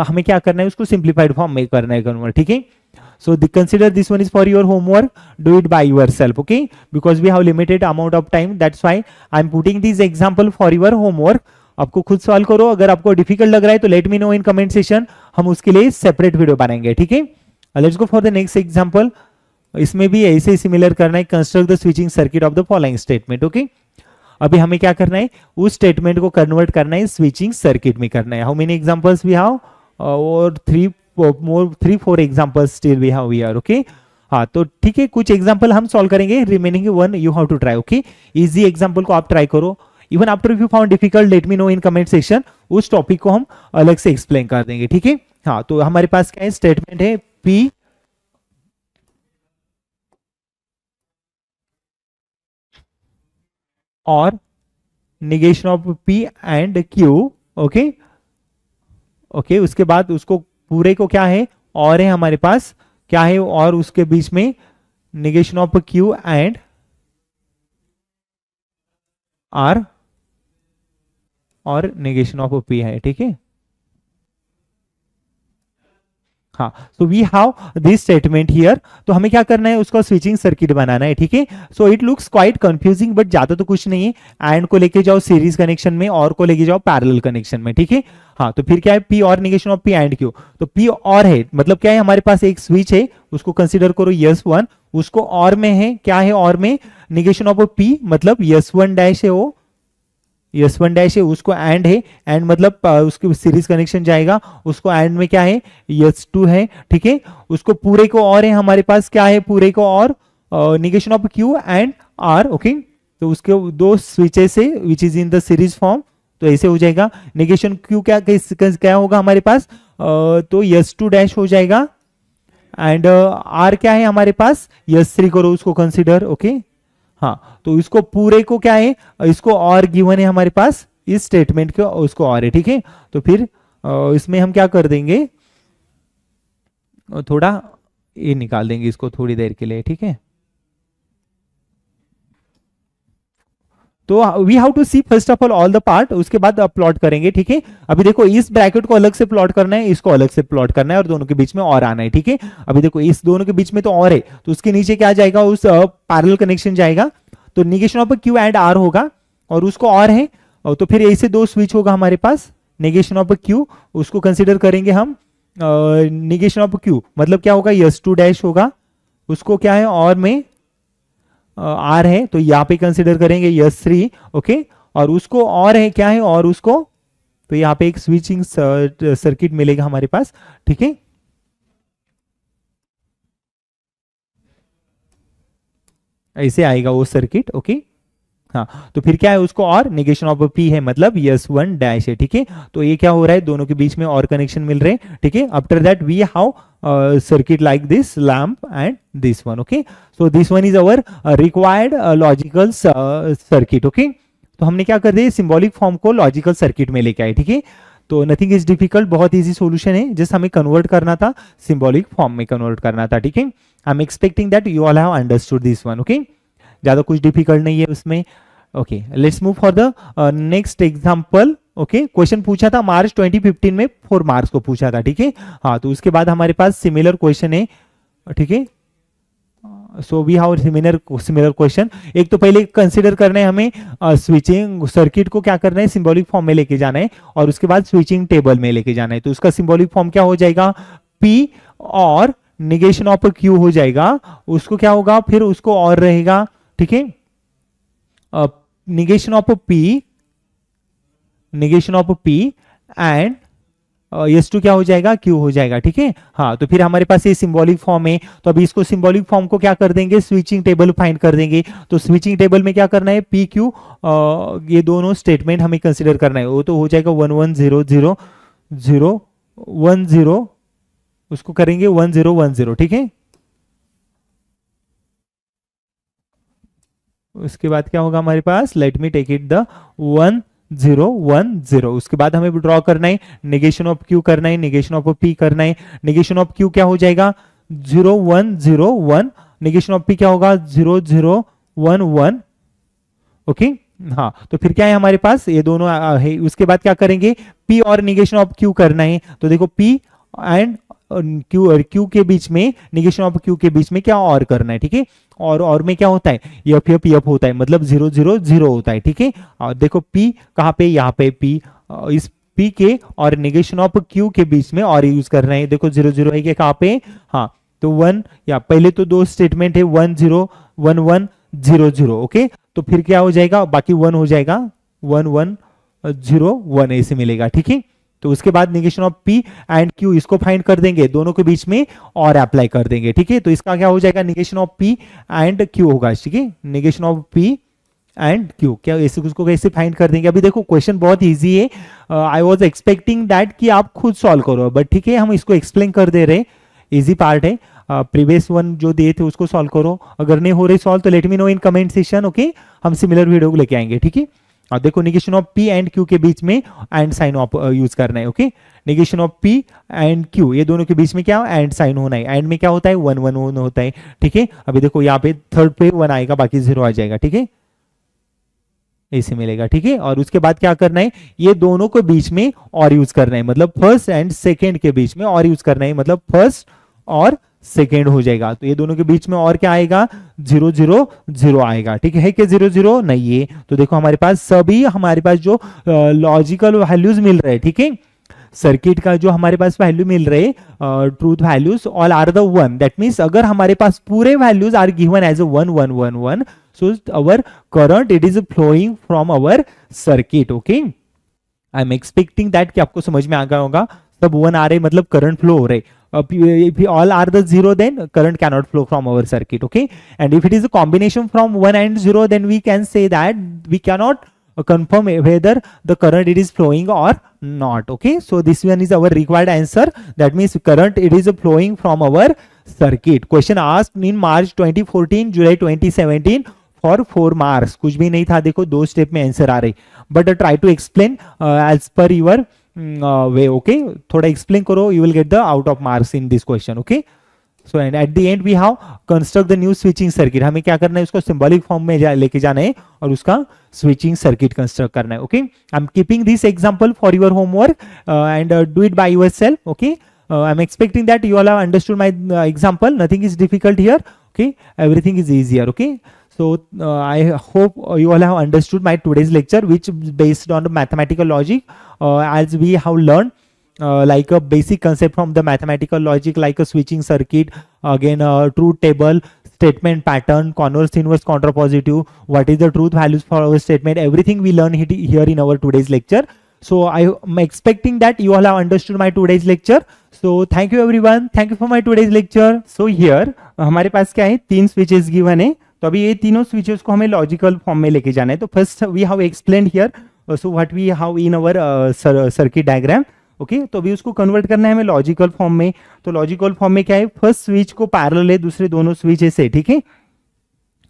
हमें क्या करना है, उसको simplified form में करना है convert, ठीक है। So consider this one is for your homework, do it by yourself, okay, because we have limited amount of time, that's why I am putting this example for your homework. आपको खुद solve करो, अगर आपको difficult लग रहा है तो late me know in comment session, हम उसके लिए सेपरेट वीडियो बनाएंगे, ठीक है। Let's go for the next example. इसमें भी ऐसे सिमिलर करना है, construct the switching circuit of the following statement, okay. अभी हमें क्या करना है, उस स्टेटमेंट को कन्वर्ट करना है स्विचिंग सर्किट में करना है। How many examples we have, और 3-4 examples still we have here, okay. हाँ, तो ठीक है, कुछ एग्जांपल हम सॉल्व करेंगे, remaining one you have to try, okay. Easy example को आप ट्राई करो, even after if you found difficult let me know in comment section, उस टॉपिक को हम अलग से एक्सप्लेन कर देंगे, ठीक है। हाँ, तो हमारे पास क्या है, स्टेटमेंट है P और negation of P and Q, okay okay. उसके बाद उसको पूरे को क्या है, और है हमारे पास, क्या है, और उसके बीच में negation of Q and R और negation ऑफ P है, ठीक है। हाँ, so we have this statement here. तो हमें क्या करना है, उसका स्विचिंग सर्किट बनाना है, ठीक है। So it looks quite confusing, but ज्यादा तो कुछ नहीं है। एंड को लेके जाओ सीरीज कनेक्शन में, और को लेके जाओ पैरेलल कनेक्शन में, ठीक है। हाँ, तो फिर क्या है, P और negation of P and Q। तो P और है, मतलब क्या है, हमारे पास एक स्विच है, उसको कंसिडर करो S1, उसको और में है, क्या है, और में नेगेशन ऑफ P, मतलब S1 डैश है, वो S1 डैश है, उसको एंड है, एंड मतलब उसके सीरीज कनेक्शन जाएगा, उसको एंड में क्या है, S2 है, ठीक है। उसको पूरे को और है हमारे पास, क्या है, पूरे को और negation of Q and R, okay. तो उसके दो स्विचेस है which is in the series form, तो ऐसे हो जाएगा। नेगेशन Q क्या होगा हमारे पास, तो S2 डैश हो जाएगा, एंड R क्या है हमारे पास, S3 करो उसको कंसिडर, ओके। हाँ, तो इसको पूरे को क्या है, इसको और गिवन है हमारे पास, इस स्टेटमेंट को उसको और है, ठीक है। तो फिर इसमें हम क्या कर देंगे, थोड़ा ये निकाल देंगे इसको थोड़ी देर के लिए, ठीक है। तो we have to see first of all the part, उसके बाद प्लॉट करेंगे, ठीक है। अभी देखो इस ब्रैकेट को अलग से प्लॉट करना है, इसको अलग से प्लॉट करना है, और दोनों के बीच में और आना है, ठीक है। अभी देखो इस दोनों के बीच में तो और है, तो उसके नीचे क्या जाएगा, उस पैरेलल कनेक्शन जाएगा। तो negation of Q and R होगा और उसको और है, तो फिर ऐसे दो स्विच होगा हमारे पास, नेगेशन ऑफ क्यू उसको कंसिडर करेंगे हम, निगेशन ऑफ क्यू मतलब क्या होगा, यस टू डैश होगा, उसको क्या है और में आर है तो यहाँ पे कंसिडर करेंगे यस थ्री, ओके, और उसको और है क्या है और उसको, तो यहाँ पे एक स्विचिंग सर्किट मिलेगा हमारे पास, ठीक है। ऐसे आएगा वो सर्किट, ओके। हाँ तो फिर क्या है उसको और नेगेशन ऑफ पी है मतलब यस वन डैश है, ठीक है। तो ये क्या हो रहा है, दोनों के बीच में और कनेक्शन मिल रहे हैं, ठीक है। After that we how circuit like this lamp and this one, okay. So this one is our required logical circuit, okay. तो हमने क्या कर दिया, सिंबॉलिक फॉर्म को लॉजिकल सर्किट में लेके आए, ठीक है। तो नथिंग इज डिफिकल्ट, बहुत इजी सॉल्यूशन है, जस्ट हमें कन्वर्ट करना था, सिंबॉलिक फॉर्म में कन्वर्ट करना था, ठीक है। I am expecting that you all have understood this one, okay. ज्यादा कुछ डिफिकल्ट नहीं है उसमें, okay. Let's move for the next example, okay. Question पूछा था मार्च 2015 में, 4 मार्क्स को पूछा था, ठीक है। हाँ तो उसके बाद हमारे पास सिमिलर क्वेश्चन है, ठीक है। So we have similar question. एक तो पहले कंसीडर करना है हमें स्विचिंग सर्किट को क्या करना है, सिंबॉलिक फॉर्म में लेके जाना है और उसके बाद स्विचिंग टेबल में लेके जाना है। तो उसका सिंबॉलिक फॉर्म क्या हो जाएगा, P और निगेशन ऑफ Q हो जाएगा, उसको क्या होगा फिर उसको और रहेगा, ठीक है, negation of P and S2 क्या हो जाएगा, Q हो जाएगा, ठीक है। हाँ तो फिर हमारे पास ये सिंबॉलिक फॉर्म है, तो अभी इसको सिंबॉलिक फॉर्म को क्या कर देंगे, स्विचिंग टेबल फाइंड कर देंगे। तो स्विचिंग टेबल में क्या करना है, P Q ये दोनों स्टेटमेंट हमें कंसिडर करना है, वो तो हो जाएगा 1 1 0 0 0 1 0, उसको करेंगे 1 0 1 0, ठीक है। उसके बाद क्या होगा हमारे पास, let me take it the 1 0 1 0, उसके बाद हमें ड्रॉ करना है, नेगेशन ऑफ Q करना है, नेगेशन ऑफ P करना है। नेगेशन ऑफ Q क्या हो जाएगा, 0 1 0 1, नेगेशन ऑफ P क्या होगा 0 0 1 1, ओके। हाँ तो फिर क्या है हमारे पास, ये दोनों है। उसके बाद क्या करेंगे, P और नेगेशन ऑफ Q करना है, तो देखो P एंड Q के बीच में, नेगेशन ऑफ Q के बीच में क्या और करना है, ठीक है। और में क्या होता है, यफ यफ यफ होता है, मतलब 0 0 0 होता है, ठीक है। और देखो P कहाँ पे, यहाँ पे P, इस P के और नेगेशन ऑफ Q के बीच में और यूज करना है, देखो 0 0 है कि कहाँ पे, हाँ तो 1, या पहले तो दो स्टेटमेंट है 1 0 1 1 0 0, ओके। तो फिर क्या हो जाएगा, बाकी 1 हो जाएगा, 1 1 0 1 ऐसे मिलेगा, ठीक है। तो उसके बाद negation of P and Q इसको फाइंड कर देंगे, दोनों के बीच में और अप्लाई कर देंगे, ठीक है। तो इसका क्या हो जाएगा, negation of P and Q होगा, ठीक है। Negation of P and Q क्या ऐसे, उसको कैसे फाइंड कर देंगे। अभी देखो क्वेश्चन बहुत इजी है, आई वाज एक्सपेक्टिंग दैट कि आप खुद सॉल्व करो, बट ठीक है हम इसको एक्सप्लेन कर दे रहे, इजी पार्ट है। प्रीवियस वन जो दिए थे उसको सॉल्व करो, अगर नहीं हो रही सॉल्व तो late me know in comment section, okay. हम सिमिलर वीडियो को लेके आएंगे, ठीक है। और देखो negation of P and Q के बीच में एंड साइन ऑफ यूज करना है, okay. Negation of P and Q ये दोनों के बीच में क्या एंड साइन होना है, एंड में क्या होता है 1 1 1 होता है, ठीक है। अभी देखो यहाँ पे थर्ड पे 1 आएगा, बाकी 0 आ जाएगा, ठीक है, ऐसे मिलेगा, ठीक है। और उसके बाद क्या करना है, ये दोनों के बीच में और यूज करना है, मतलब फर्स्ट एंड सेकेंड के बीच में और यूज करना है, मतलब फर्स्ट और सेकेंड हो जाएगा। तो ये दोनों के बीच में और क्या आएगा, 0 0 0 आएगा, ठीक है कि 0 0 नहीं है। तो देखो हमारे पास सभी, हमारे पास जो लॉजिकल वैल्यूज मिल रहे हैं, ठीक है, सर्किट का जो हमारे पास वैल्यू मिल रहे, truth values all are the 1, that means अगर हमारे पास पूरे values are given as a 1 1 1 1, so our current it is flowing from our circuit, okay. I am expecting that कि आपको समझ में आ गया होगा, सब 1 आ रहे मतलब करंट फ्लो हो रहे। If all are the 0, then current cannot flow from our circuit, okay. And if it is a combination from 1 and 0, then we can say that we cannot confirm whether the current it is flowing or not, okay. So this one is our required answer, that means current it is flowing from our circuit. Question asked in March 2014, July 2017 for 4 marks, कुछ भी नहीं था, देखो 2 step में answer आ रही, but try to explain as per your way, okay. थोड़ा explain करो, you will get the out of marks in this question, okay. So and at the end we have construct the new switching circuit, हमें क्या करना है, उसको symbolic form में लेके जाना है और उसका switching circuit construct करना है, okay. I'm keeping this example for your homework and do it by yourself, okay. I'm expecting that you all have understood my example, nothing is difficult here, okay, everything is easier, okay. So I hope you all have understood my today's lecture, which is based on the mathematical logic, as we have learned like a basic concept from the mathematical logic, like a switching circuit, again truth table, statement pattern, converse, inverse, contrapositive, what is the truth values for our statement, everything we learn here in our today's lecture. So I am expecting that you all have understood my today's lecture. So thank you everyone, thank you for my today's lecture. So here हमारे पास क्या है, 3 switches given है. तो अभी ये तीनों switches को हमें लॉजिकल फॉर्म में लेके जाना है. तो first we have explained here so what we have in our circuit diagram. Okay, तो अभी उसको कन्वर्ट करना है हमें लॉजिकल फॉर्म में. तो लॉजिकल फॉर्म में क्या है, फर्स्ट स्विच को पैरेलल है दूसरे दोनों स्विचेस से. ठीक है,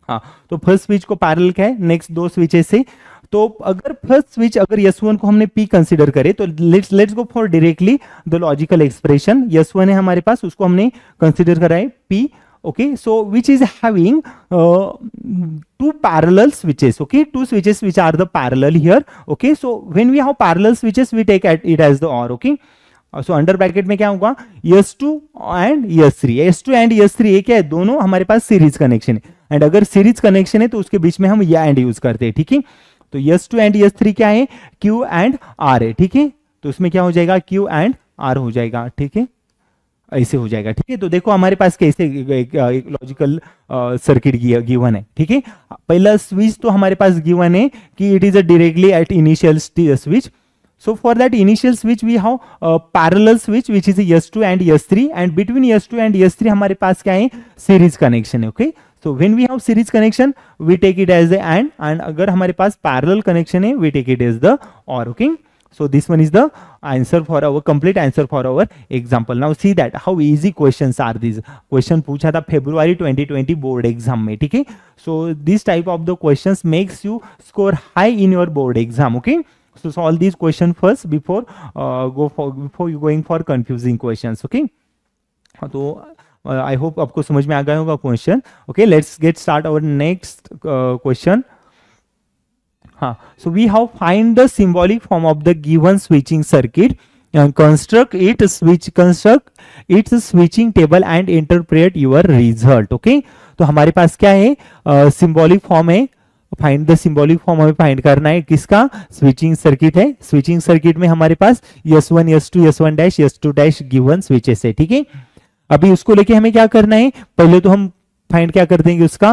हाँ, तो फर्स्ट स्विच को पैरेलल क्या है, नेक्स्ट दो स्विचेस से. तो अगर फर्स्ट स्विच अगर S1 को हमने P कंसीडर करे तो let's go for directly the logical expression. S1 है हमारे पास, उसको हमने कंसीडर करा है P. Okay, so which is having two parallel switches. Okay, two switches which are the parallel here. Okay, so when we have parallel switches we take it as the OR. Okay, so under bracket में क्या होगा, S2 and S3. S2 and S3 ये क्या है, दोनों हमारे पास series connection है. And अगर सीरीज कनेक्शन है तो उसके बीच में हम या एंड यूज करते हैं. ठीक है, तो S2 एंड S3 क्या है, Q एंड R है. ठीक है, तो उसमें क्या हो जाएगा, Q एंड R हो जाएगा. ठीक है, ऐसे हो जाएगा. ठीक है, तो देखो हमारे पास कैसे एक लॉजिकल सर्किट गिवन है. ठीक है, पहला स्विच तो हमारे पास गिवन है कि it is a directly at initial switch. So for that initial switch we have parallel switch which is S2 and S3, and between S2 and S3 हमारे पास क्या है, सीरीज कनेक्शन है. Okay, so when we have series connection we take it as the and अगर हमारे पास parallel connection है we take it as the OR. Okay, so this one is the answer for our complete answer for our example. Now see that how easy questions are these. Question पूछा था February 2020 board exam में. ठीक है, so this type of the questions makes you score high in your board exam. Okay, so solve these questions first before before you going for confusing questions. Okay, तो I hope आपको समझ में आ गया होगा question. Okay, let's get start our next question. हाँ, so we have find the symbolic form of the given switching circuit and construct its switching table and interpret your result. Okay, तो हमारे पास क्या है, सिंबॉलिक फॉर्म है. Find the symbolic form हमें find करना है किसका, स्विचिंग सर्किट है. स्विचिंग सर्किट में हमारे पास S1 S2 S1 dash S2 dash given switches है. ठीक है, अभी उसको लेके हमें क्या करना है, पहले तो हम फाइंड क्या कर देंगे, उसका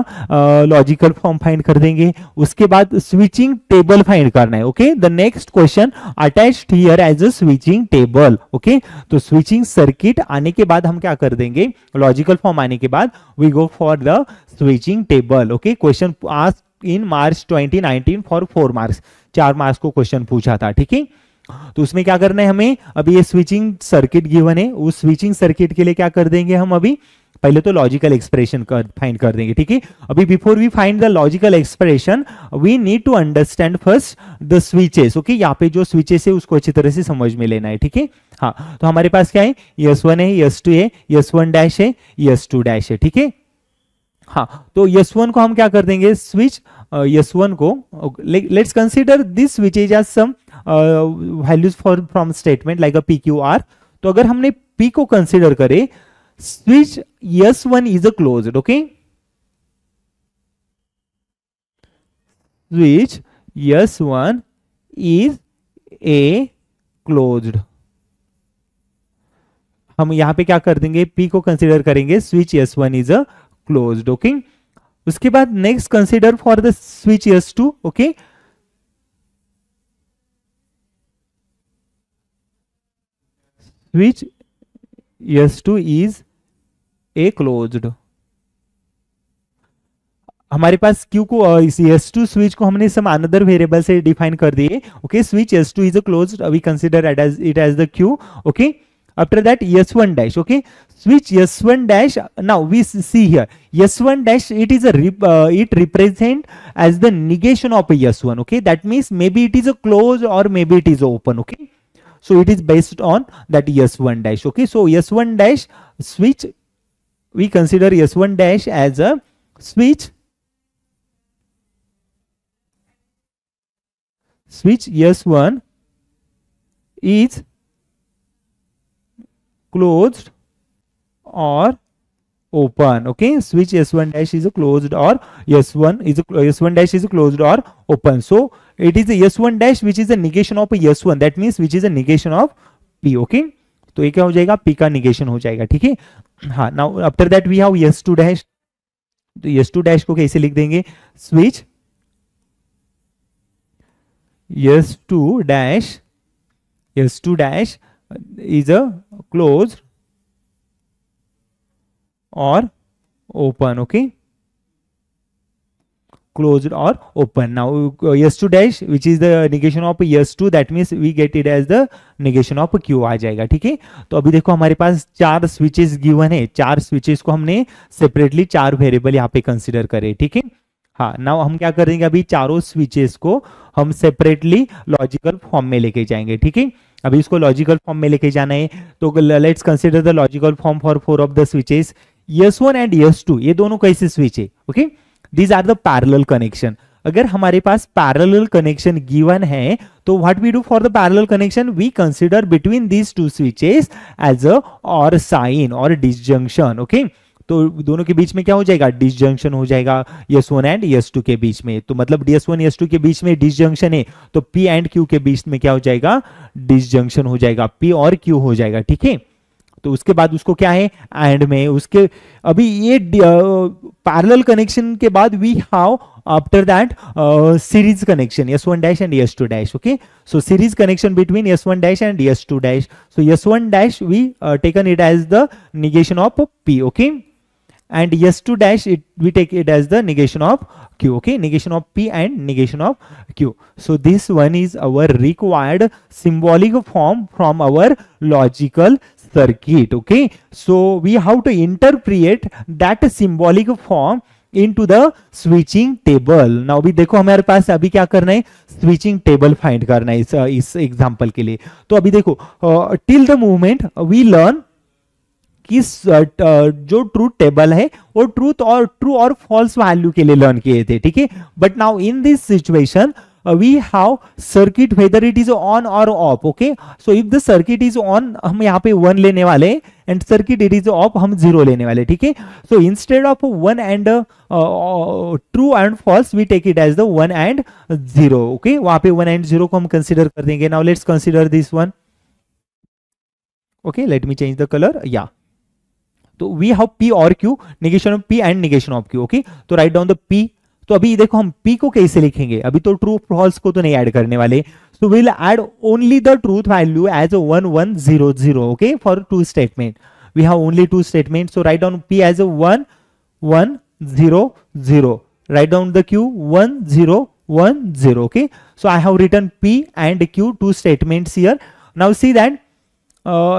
लॉजिकल फॉर्म फाइंड कर देंगे. उसके बाद स्विचिंग टेबल फाइंड करना है. Okay, the next question attached here as a switching table. Okay, तो स्विचिंग सर्किट आने के बाद हम क्या कर देंगे, लॉजिकल फॉर्म आने के बाद we go for the switching table. Okay, question asked in March 2019 for 4 marks. 4 marks को क्वेश्चन पूछा था. ठीक है, तो उसमें क्या करना है हमें, अभी ये स्विचिंग सर्किट गिवन है, उस स्विचिंग सर्किट के लिए क्या कर देंगे हम, अभी पहले तो लॉजिकल एक्सप्रेशन फाइंड कर देंगे. ठीक है, अभी before we find the logical expression we need to understand first the switches. Okay, यहाँ पे जो स्विचेस है उसको अच्छी तरह से समझ में लेना है. ठीक है, हाँ, तो हमारे पास क्या है, S1 है, S2 है, S1 डैश है, S2 डैश है. ठीक है, हाँ, तो S1 को हम क्या कर देंगे, स्विच S1 को let's consider this switches as some values for from statement like a PQR. तो अगर हमने P को कंसीडर करे, switch S1 is a closed. Okay, switch S1 is a closed. हम यहां पे क्या कर देंगे, P को कंसीडर करेंगे, switch S1 is a closed. Okay, उसके बाद next consider for the switch S2. Okay, switch S2 is a closed. हमारे पास Q को S2 स्विच को हमने सम अनदर वेरिएबल से डिफाइन कर दिए. Okay, switch S2 is a closed, we consider it as the Q. Okay, after that S1 dash. Okay, switch S1 dash, now we see here S1 dash, it is it represent as the negation of S1. Okay, that means may be it is a close or maybe it is open. Okay, so it is based on that S1 dash. Okay, so S1 dash switch, we consider S1 dash as a switch S1 is closed or open. Okay, switch S1 dash is closed, or S1 dash is closed or open. So it is the S1 dash which is the negation of S1, that means which is a negation of P. Okay, तो ये क्या हो जाएगा, P का negation हो जाएगा. ठीक है. हाँ, now after that we have S2 dash. तो S2 dash को कैसे लिख देंगे, switch S2 dash is a closed or open. Okay, closed or open. Now S2 dash which is the negation of S2, that means we get it as the negation of Q आ जाएगा. ठीक है. तो अभी देखो हमारे पास 4 switches given है, 4 switches को हमने सेपरेटली 4 वेरिएबल यहाँ पे कंसिडर करे. ठीक है. हाँ, नाउ हम क्या करेंगे, अभी चारों स्विचेस को हम सेपरेटली लॉजिकल फॉर्म में लेके जाएंगे. ठीक है. अभी इसको लॉजिकल फॉर्म में लेके जाना है, तो let's consider the logical form for 4 of the switches. S1 and S2 ये दोनों कैसे स्विच है. Okay, these are the parallel connection. अगर हमारे पास पैरेलल कनेक्शन गिवन है, तो what we do for the parallel connection, we consider between these two switches as a or sign और डिसजंक्शन. ओके, तो दोनों के बीच में क्या हो जाएगा, डिसजंक्शन हो जाएगा S1 एंड S2 के बीच में. तो मतलब S1 S2 के बीच में डिसजंक्शन है, तो P एंड Q के बीच में क्या हो जाएगा, डिसजंक्शन हो जाएगा, P और Q हो जाएगा. ठीक है. तो उसके बाद उसको क्या है, एंड में उसके अभी ये पैरेलल कनेक्शन के बाद we have after that series connection S1 dash and S2 dash. Okay, so series connection between S1 dash and S2 dash. So S1 dash we taken it as the negation of P. Okay, and S2 dash we take it as the negation of Q. Okay, negation of P and negation of Q. So this one is our required symbolic form from our logical circuit. Okay, so we have to interpret that symbolic form into the switching table. Now अभी देखो हमारे पास अभी क्या करना है, switching table find करना है इस एग्जांपल के लिए. तो अभी देखो till the moment we learn कि जो ट्रूथ टेबल है वो ट्रू और फॉल्स वैल्यू के लिए लर्न किए थे. ठीक है. But now in this situation we have circuit whether it is on or off. Okay, so if the circuit is on हम यहाँ पे 1 लेने वाले, and circuit it is off हम 0 लेने वाले. ठीक है. So instead of 1 and true and false we take it as the 1 and 0. Okay, वहां पे 1 एंड 0 को हम कंसिडर कर देंगे. Now let's consider this one. Okay, let me change the colour. या, तो वी हैव P और Q, negation of P and negation of Q. Okay, तो राइट डाउन द P. तो अभी देखो हम P को कैसे लिखेंगे, अभी तो ट्रू फॉल्स को तो नहीं ऐड करने वाले. So we will add only the truth value as 1 1 0 0. Okay, for 2 statement we have only 2 statement. So write down P as 1 1 0 0. Write down the Q 1 0 1 0. Okay, so I have written P and Q 2 statements here. Now see that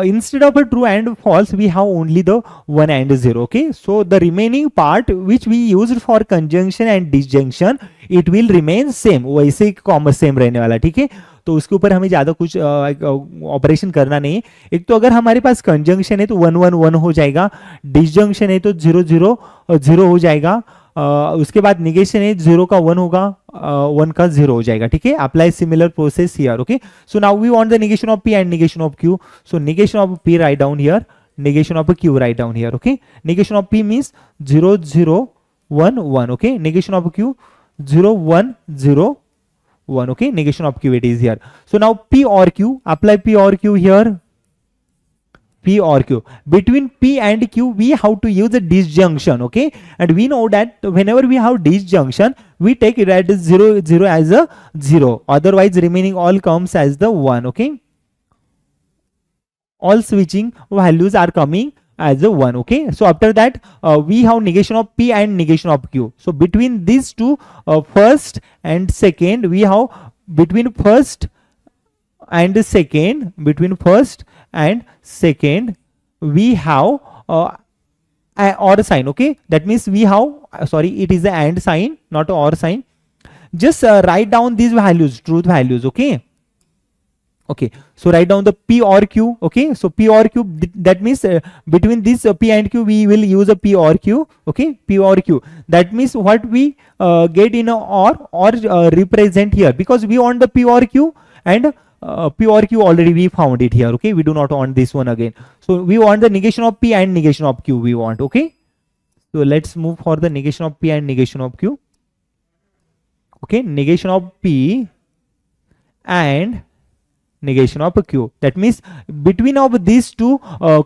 instead of a true and false we have only the 1 and 0. Okay, so the remaining part which we used for conjunction and disjunction it will remain same. वैसे common same रहने वाला. ठीक है. तो उसके ऊपर हमें ज्यादा कुछ ऑपरेशन करना नहीं. एक तो अगर हमारे पास कंजंक्शन है तो 1 1 1 हो जाएगा, डिसजंक्शन है तो 0 0 0 हो जाएगा, उसके बाद निगेशन है 0 का 1 होगा, 1 का 0 हो जाएगा. ठीक है. Apply similar process here. Okay, so now we want the negation of P and negation of Q. So negation of P write down here, negation of a Q write down here. Okay, negation of P means 0 0 1 1. ओके, negation of Q 0 1 0 1. Okay, negation of Q it is here. So now P or Q, apply P or Q here. P or Q, between P and Q we have to use a disjunction. Okay, and we know that whenever we have disjunction we take it as 0 0 as a 0, otherwise remaining all comes as the 1. Okay, all switching values are coming as a 1. Okay, so after that we have negation of P and negation of Q. So between these two, first and second, we have between first and second, we have or sign. Okay, that means we have sorry, it is the and sign, not or sign. Just write down these values, truth values. Okay, okay, so write down the P or Q. Okay, so P or Q, that means between this P and Q we will use a P or Q. Okay, P or Q, that means what we get in a or represent here, because we want the P or Q, and P or Q already we found it here. Okay, we do not want this one again. So we want the negation of P and negation of Q we want. Okay, So let's move for the negation of P and negation of Q. Okay, negation of P and negation of Q. That means between of these two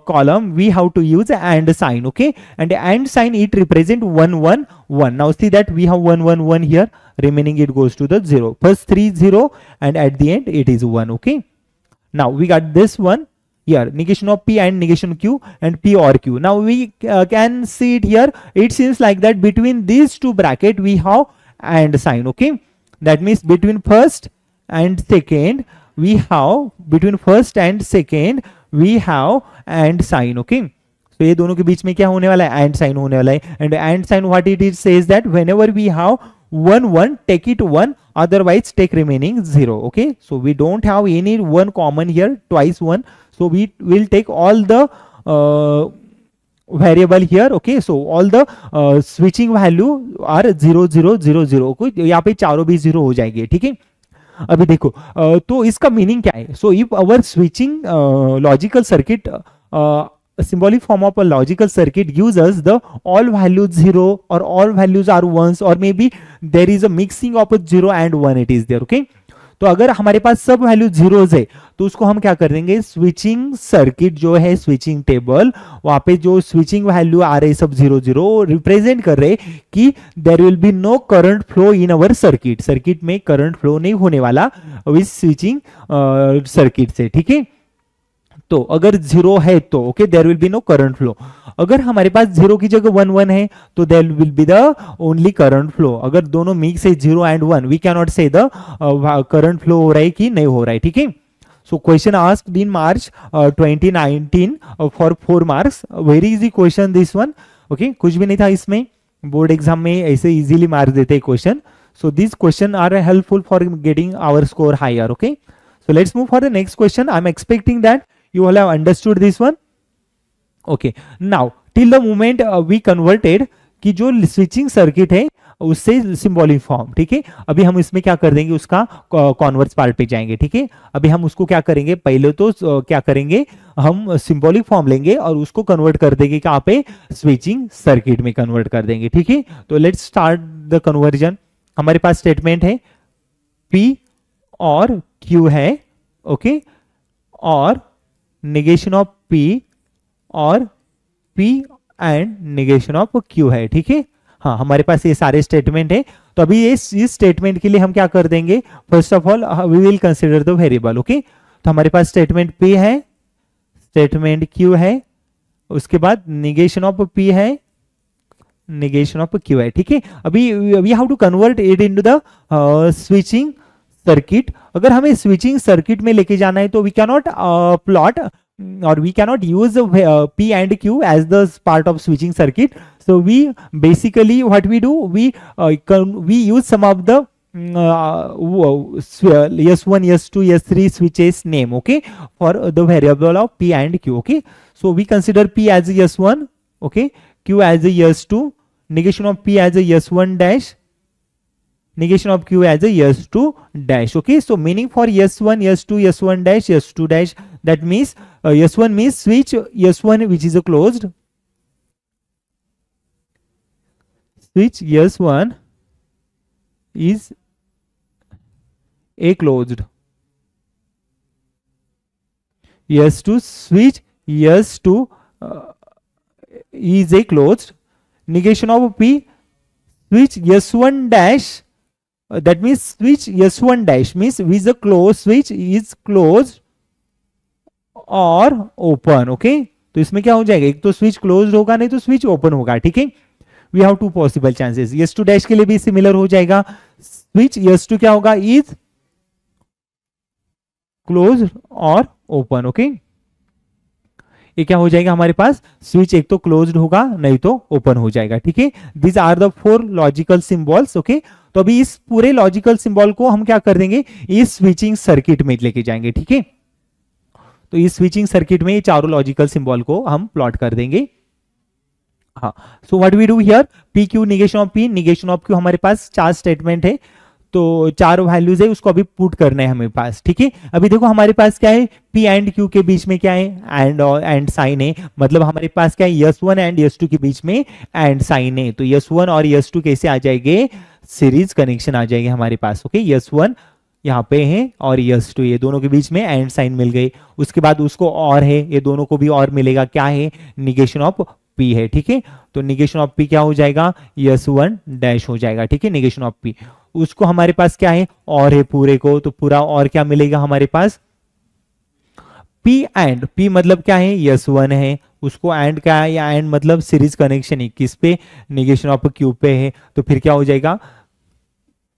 column we have to use and sign. Okay, and and sign it represent 1 1 1. Now see that we have 1 1 1 here, remaining it goes to the 0. First 3 0 and at the end it is 1. Okay, now we got this one here, negation of P and negation Q and P or Q. Now we can see it here. It seems like that between these two bracket we have and sign. Okay, that means between first and second we have, between first and second we have and sign. Okay, so ये दोनों के बीच में क्या होने वाला है, and sign होने वाला है. And sign what it is says that whenever we have 1 1 take it 1, otherwise take remaining 0. Okay, so we don't have any one common here, twice 1, so we will take all the variable here. Okay, so all the switching value are 0 0 0 0. यहाँ पे चारों भी 0 हो जाएंगे. ठीक है, अभी देखो तो इसका मीनिंग क्या है. So if our switching logical circuit, symbolic form of a logical circuit gives us the all values 0 or all values are ones, or maybe there is a mixing of a 0 and 1 it is there. Okay, तो अगर हमारे पास सब value zeros है तो उसको हम क्या कर देंगे, स्विचिंग सर्किट जो है, स्विचिंग टेबल, वहां पे जो स्विचिंग वैल्यू आ रहे सब 0 0 रिप्रेजेंट कर रहे कि there will be no current flow in our circuit. Circuit में करंट फ्लो नहीं होने वाला विद स्विचिंग सर्किट से. ठीक है, तो अगर 0 है तो okay there will be no current flow. अगर हमारे पास 0 की जगह 1 1 है तो there will be the only current flow. अगर दोनों मिक्स है 0 and 1, we can not say the current flow हो रहा है कि नहीं हो रहा है. ठीक है, so question asked in March 2019 for 4 marks. Very easy question this one. Okay, कुछ भी नहीं था इसमें, बोर्ड एग्जाम में ऐसे इजीली मार्क्स देते हैं question. So this question are helpful for getting our score higher. Okay, so let's move for the next question. I am expecting that you all have understood this one. Okay, now till the moment we converted कि जो switching circuit है उससे symbolic form. ठीक है, अभी हम इसमें क्या कर देंगे, उसका कॉन्वर्स पार्ट पे जाएंगे. ठीक है, अभी हम उसको क्या करेंगे, पहले तो क्या करेंगे, हम सिंबॉलिक फॉर्म लेंगे और उसको कन्वर्ट कर देंगे कहाँ पे, स्विचिंग सर्किट में कन्वर्ट कर देंगे. ठीक है, तो लेट्स स्टार्ट द कन्वर्जन. हमारे पास स्टेटमेंट है P और Q है. ओके, और negation of P और P and negation of Q है. ठीक है, हाँ हमारे पास ये सारे स्टेटमेंट है. तो अभी इस स्टेटमेंट के लिए हम क्या कर देंगे, first of all we will consider the variable. Okay, तो हमारे पास स्टेटमेंट P है, स्टेटमेंट Q है, उसके बाद negation of P है, negation of Q है. ठीक है, अभी we have to convert it into the switching circuit. अगर हमें स्विचिंग सर्किट में लेके जाना है तो we can not plot or we can not use P and Q as the part of switching circuit. So we basically what we do, we use some of the S1 S2 S3 switches name. Okay, for the variable of P and Q. Okay, so we consider P as a S1, okay, Q as a S2, negation of P as a S1 dash, negation of Q as a S2 dash. Okay, so meaning for S1 S2 S1 dash S2 dash, that means S1 means switch S1 which is a closed, switch S1 is a closed, S2 switch S2 is a closed. Negation of P, switch S1 dash, that means switch S1 dash means with the closed switch is closed or open. Okay, तो इसमें क्या हो जाएगा, एक तो switch closed होगा नहीं तो स्विच ओपन होगा. ठीक है, we have two possible chances. S2 dash के लिए भी सिमिलर हो जाएगा, स्विच S2 क्या होगा, इज क्लोज्ड और ओपन. ओके, ये क्या हो जाएगा हमारे पास, स्विच एक तो क्लोज्ड होगा नहीं तो ओपन हो जाएगा. ठीक है, this are the 4 logical symbols. Okay, तो अभी इस पूरे लॉजिकल सिंबल को हम क्या कर देंगे, इस स्विचिंग सर्किट में लेके जाएंगे. ठीक है, तो इस स्विचिंग सर्किट में ये चारों लॉजिकल सिंबल को हम प्लॉट कर देंगे. हाँ, so what we do here, P Q negation of P negation of Q. हमारे पास 4 स्टेटमेंट है, तो 4 वैल्यूज है, उसको अभी पुट करना है हमें पास, ठीक है। अभी देखो हमारे पास क्या है, P एंड Q के बीच में क्या है, एंड और एंड साइन है, मतलब हमारे पास क्या है, S1 एंड S2 के बीच में एंड साइन है, तो S1 और S2 कैसे आ जाएंगे, सीरीज कनेक्शन आ जाएंगे हमारे पास, ओके। S1 यहाँ पे है और S2, ये दोनों के बीच में एंड साइन मिल गई। उसके बाद उसको और है, ये दोनों को भी और मिलेगा, क्या है, निगेशन ऑफ P है, ठीक है। तो निगेशन ऑफ P क्या हो जाएगा, S1 डैश हो जाएगा, ठीक है, निगेशन ऑफ P। उसको हमारे पास क्या है, और है पूरे को, तो पूरा और क्या मिलेगा हमारे पास, P एंड P मतलब क्या है, S1 है, उसको एंड क्या है, या एंड मतलब सीरीज कनेक्शन है किस पे, निगेशन ऑफ Q पे है, तो फिर क्या हो जाएगा,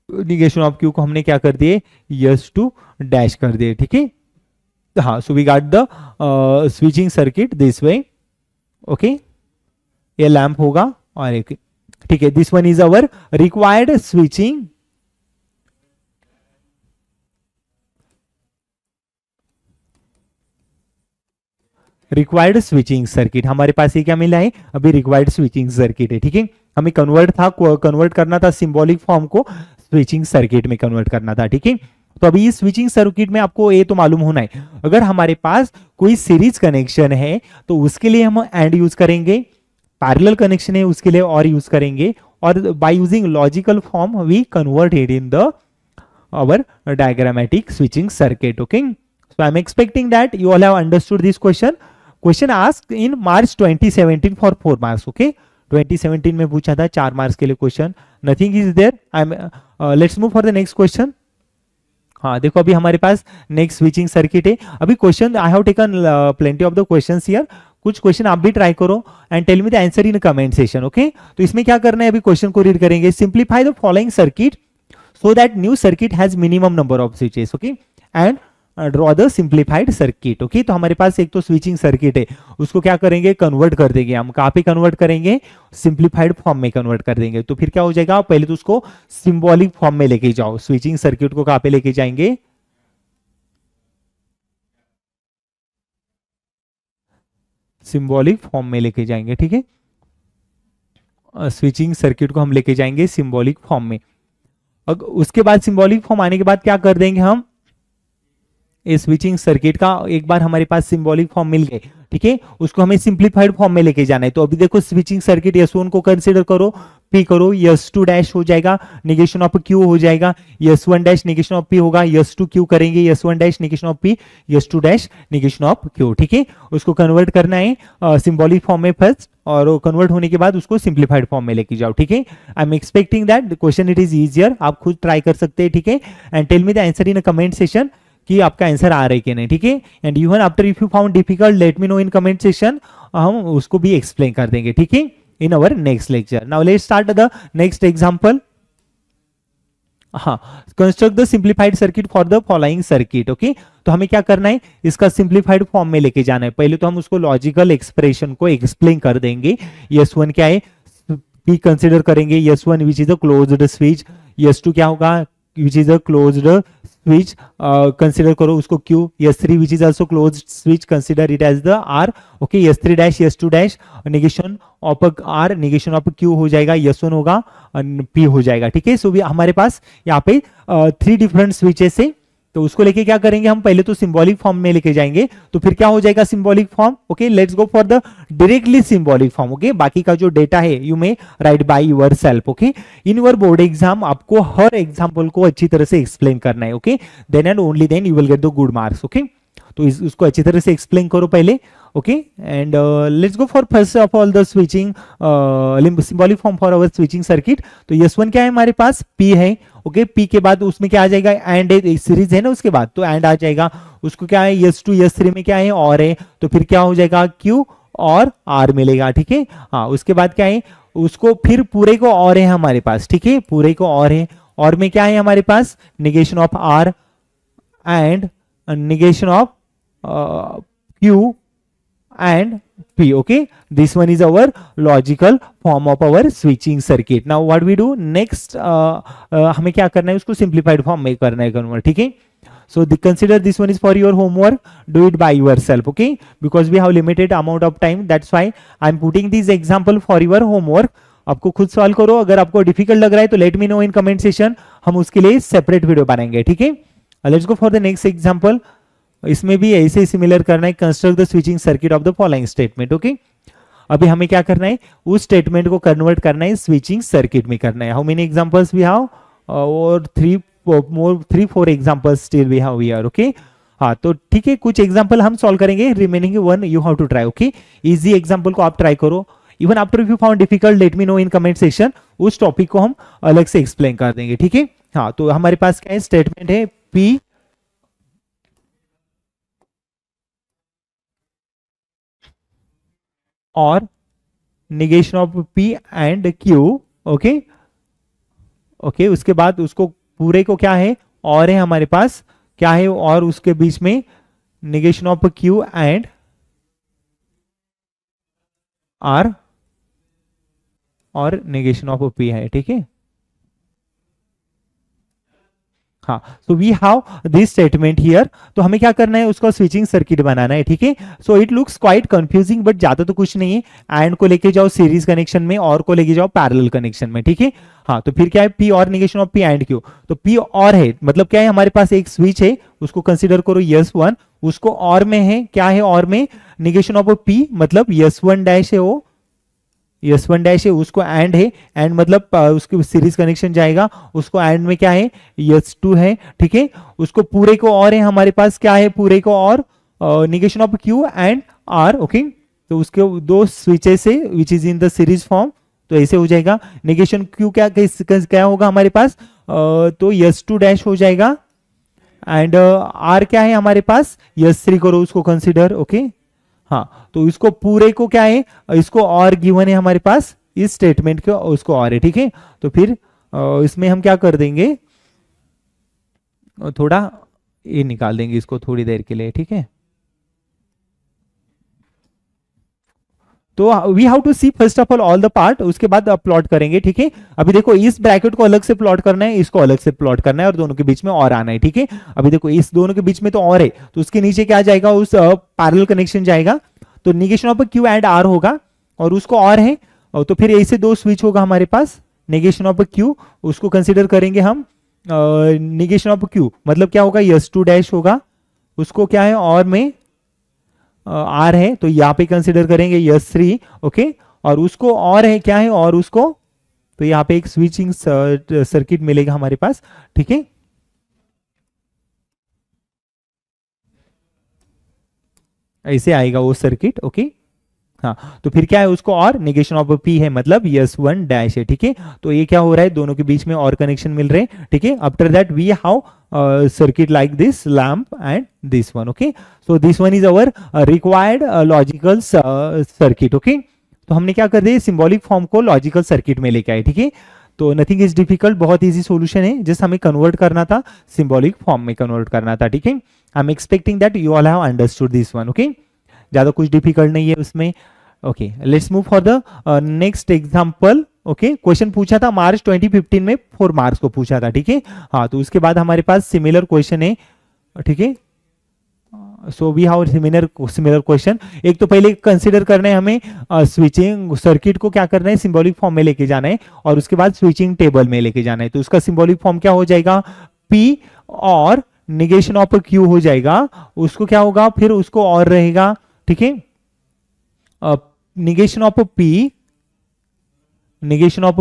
निगेशन ऑफ Q को हमने क्या कर दिए, S2 डैश कर दिए, ठीक है। हाँ, so we got the switching circuit this way, okay. ये लैंप होगा और एक, ठीक है, this one is our required switching required switching circuit. हमारे पास ये क्या मिला है, अभी रिक्वायर्ड स्विचिंग सर्किट है, ठीक है। हमें कन्वर्ट करना था सिंबॉलिक फॉर्म को स्विचिंग सर्किट में कन्वर्ट करना था, ठीक है। तो अभी इस स्विचिंग सर्किट में आपको ये तो मालूम होना है, अगर हमारे पास कोई सीरीज कनेक्शन है तो उसके लिए हम एंड यूज करेंगे, पैरेलल कनेक्शन है उसके लिए और यूज करेंगे, और by using logical form we convert it in the our diagrammatic switching circuit, okay. So I'm expecting that you all have understood this question asked in March 2017 for 4 marks, okay. 2017 में पूछा था 4 marks के लिए question, nothing is there. I am let's move for the next question. हाँ देखो अभी हमारे पास next switching circuit है। अभी question I have taken plenty of the questions here, कुछ क्वेश्चन आप भी ट्राई करो and tell me the answer in comment session, okay. तो इसमें क्या करना है, अभी क्वेश्चन को रीड करेंगे, simplify the following circuit so that new circuit has minimum number of switches, okay, and draw the simplified circuit, okay। तो हमारे पास एक तो स्विचिंग सर्किट है, उसको क्या करेंगे, कन्वर्ट कर देंगे हम, कहाँ पे कन्वर्ट करेंगे, सिंप्लीफाइड फॉर्म में कन्वर्ट कर देंगे। तो फिर क्या हो जाएगा, पहले तो उसको सिंबॉलिक फॉर्म में लेके जाओ, स्विचिंग सर्किट को कहाँ पे लेके जाएंगे, सिंबॉलिक फॉर्म में लेके जाएंगे, ठीक है। स्विचिंग सर्किट को हम लेके जाएंगे सिंबॉलिक फॉर्म में। उसके बाद सिंबॉलिक फॉर्म आने के बाद क्या कर देंगे हम, इस स्विचिंग सर्किट का एक बार हमारे पास सिंबॉलिक फॉर्म मिल गए, ठीक है, उसको हमें सिंप्लीफाइड फॉर्म में लेके जाना है। तो अभी देखो स्विचिंग सर्किट S1 को कंसीडर करो, P करो, S2 डैश हो जाएगा, निगेशन ऑफ Q हो जाएगा, S1 dash negation of P होगा, S2 Q करेंगे, S1 dash negation of P, S2 dash negation of Q, ठीक है। उसको कन्वर्ट करना है सिंबॉलिक फॉर्म में फर्स्ट, और वो कन्वर्ट होने के बाद उसको सिंप्लीफाइड फॉर्म में लेके जाओ, ठीक है। I am expecting that question it is easier, आप खुद ट्राई कर सकते हैं, ठीक है। And tell me the answer in a comment session कि आपका आंसर आ रहा है कि नहीं, ठीक है। And even after if you found difficult let me know in comment session, हम उसको भी एक्सप्लेन कर देंगे, ठीक है, in our next lecture. Now let's start the next example. हाँ, construct the simplified circuit for the following circuit, okay. तो हमें क्या करना है, इसका सिंप्लीफाइड फॉर्म में लेके जाना है। पहले तो हम उसको लॉजिकल एक्सप्रेशन को एक्सप्लेन कर देंगे। S1 क्या है, P कंसिडर करेंगे, S1 which is a closed switch, S2 क्या होगा, which is a closed switch, consider करो उसको Q, S3 which is also closed switch, consider it as the R, okay, S3 dash S2 dash, negation of R, negation of Q हो जाएगा, S1 होगा, P हो जाएगा, ठीक है। सो हमारे पास यहाँ पे 3 डिफरेंट स्विचेस है, तो उसको लेके क्या करेंगे हम, पहले तो सिंबॉलिक फॉर्म में लेके जाएंगे। तो फिर क्या हो जाएगा symbolic form, okay. Let's go for the directly symbolic form, okay. बाकी का जो डेटा है you may right by yourself, okay. In your board exam आपको हर एग्जांपल को अच्छी तरह से एक्सप्लेन करना है, okay. Then and only then you will get the good marks, okay. तो उसको अच्छी तरह से एक्सप्लेन करो पहले, okay. And let's go for first of all the switching symbolic form for our switching circuit. तो S1 क्या है हमारे पास, P है, ओके। P के बाद उसमें क्या आ जाएगा, एंड सीरीज है ना, उसके बाद तो एंड आ जाएगा। उसको क्या है, S2 S3 में क्या है, और है, तो फिर क्या हो जाएगा, Q और R मिलेगा, ठीक है। हाँ, उसके बाद क्या है, उसको फिर पूरे को और है हमारे पास, ठीक है, पूरे को और है, और में क्या है हमारे पास, negation of R and negation of Q and P, okay. This one is our logical form of our switching circuit. Now what we do next, हमें क्या करना है, उसको simplified form में करना है convert, ठीक है। So consider this one is for your homework, do it by yourself, okay, because we have limited amount of time, that's why I'm putting this example for your homework. आपको खुद solve करो, अगर आपको difficult लग रहा है तो late me know in comment session, हम उसके लिए सेपरेट वीडियो बनाएंगे, ठीक है। Let's go for the next example. इसमें भी ऐसे सिमिलर करना है, construct the switching circuit of the following statement, okay. अभी हमें क्या करना है, उस स्टेटमेंट को कन्वर्ट करना है स्विचिंग सर्किट में करना है। How many examples we have, और 3-4 examples still we have here, okay. हाँ तो ठीक है, कुछ एग्जांपल हम सॉल्व करेंगे, remaining one you have to try, okay. Easy example को आप ट्राई करो, even after if you found difficult let me know in comment section, उस टॉपिक को हम अलग से एक्सप्लेन कर देंगे, ठीक है। हाँ तो हमारे पास क्या है, स्टेटमेंट है P और negation of P and Q, okay okay. उसके बाद उसको पूरे को क्या है, और है हमारे पास क्या है, और उसके बीच में negation of Q and R और negation ऑफ P है, ठीक है। हाँ so we have this statement here, तो हमें क्या करना है, उसका स्विचिंग सर्किट बनाना है, ठीक है। So it looks quite confusing, but ज्यादा तो कुछ नहीं है। एंड को लेके जाओ सीरीज कनेक्शन में, और को लेके जाओ पैरेलल कनेक्शन में, ठीक है। हाँ तो फिर क्या है, P और negation of P and Q, तो P और है मतलब क्या है, हमारे पास एक स्विच है, उसको कंसिडर करो S1, उसको और में है, क्या है और में, निगेशन ऑफ P मतलब S1 डैश है, वो S1 डैश है, उसको एंड है, एंड मतलब उसकी सीरीज कनेक्शन जाएगा, उसको एंड में क्या है, S2 है, ठीक है। उसको पूरे को और है, हमारे पास क्या है, पूरे को और negation of Q and R, okay. तो उसके दो स्विचेस है which is in the series form, तो ऐसे हो जाएगा। निगेशन Q क्या होगा हमारे पास, तो S2 डैश हो जाएगा, एंड R क्या है हमारे पास, S3 करो उसको कंसिडर, ओके। हाँ तो इसको पूरे को क्या है, इसको और गिवन है हमारे पास, इस स्टेटमेंट को उसको और है, ठीक है। तो फिर इसमें हम क्या कर देंगे, थोड़ा ये निकाल देंगे इसको थोड़ी देर के लिए, ठीक है। तो we have to see first of all the part, उसके बाद प्लॉट करेंगे, ठीक है। अभी देखो इस ब्रैकेट को अलग से प्लॉट करना है, इसको अलग से प्लॉट करना है, और दोनों के बीच में और आना है, ठीक है। अभी देखो इस दोनों के बीच में तो और है, तो उसके नीचे क्या जाएगा, उस पैरेलल कनेक्शन जाएगा, तो negation of Q and R होगा, और उसको और है, तो फिर ऐसे दो स्विच होगा हमारे पास, निगेशन ऑफ Q, उसको कंसिडर करेंगे हम, निगेशन ऑफ Q मतलब क्या होगा, S2 डैश होगा, उसको क्या है और में R है, तो यहाँ पे कंसिडर करेंगे S3, ओके। और उसको और है, क्या है और उसको, तो यहाँ पे एक स्विचिंग सर्किट मिलेगा हमारे पास, ठीक है। ऐसे आएगा वो सर्किट, ओके। हाँ तो फिर क्या है, उसको और निगेशन ऑफ P है मतलब S1 डैश है, ठीक है। तो ये क्या हो रहा है, दोनों के बीच में और कनेक्शन मिल रहे हैं, ठीक है। After that we have circuit like this lamp and this one, okay. So this one is our required logical circuit, okay. तो हमने क्या कर दिया, सिंबॉलिक फॉर्म को लॉजिकल सर्किट में लेके आए, ठीक है। तो नथिंग इज डिफिकल्ट, बहुत इजी सॉल्यूशन है, जस्ट हमें कन्वर्ट करना था, सिंबॉलिक फॉर्म में कन्वर्ट करना था, ठीक है। I am expecting that you all have understood this one, okay. ज्यादा कुछ डिफिकल्ट नहीं है उसमें, okay. Let's move for the next example, okay. Question पूछा था मार्च 2015 में, 4 मार्क्स को पूछा था, ठीक है। हाँ तो उसके बाद हमारे पास सिमिलर क्वेश्चन है, ठीक है। So we have similar question. एक तो पहले कंसीडर करना है हमें, स्विचिंग सर्किट को क्या करना है, सिंबॉलिक फॉर्म में लेके जाना है, और उसके बाद स्विचिंग टेबल में लेके जाना है। तो उसका सिंबॉलिक फॉर्म क्या हो जाएगा, P और निगेशन ऑफ Q हो जाएगा, उसको क्या होगा, फिर उसको और रहेगा, ठीक है, negation of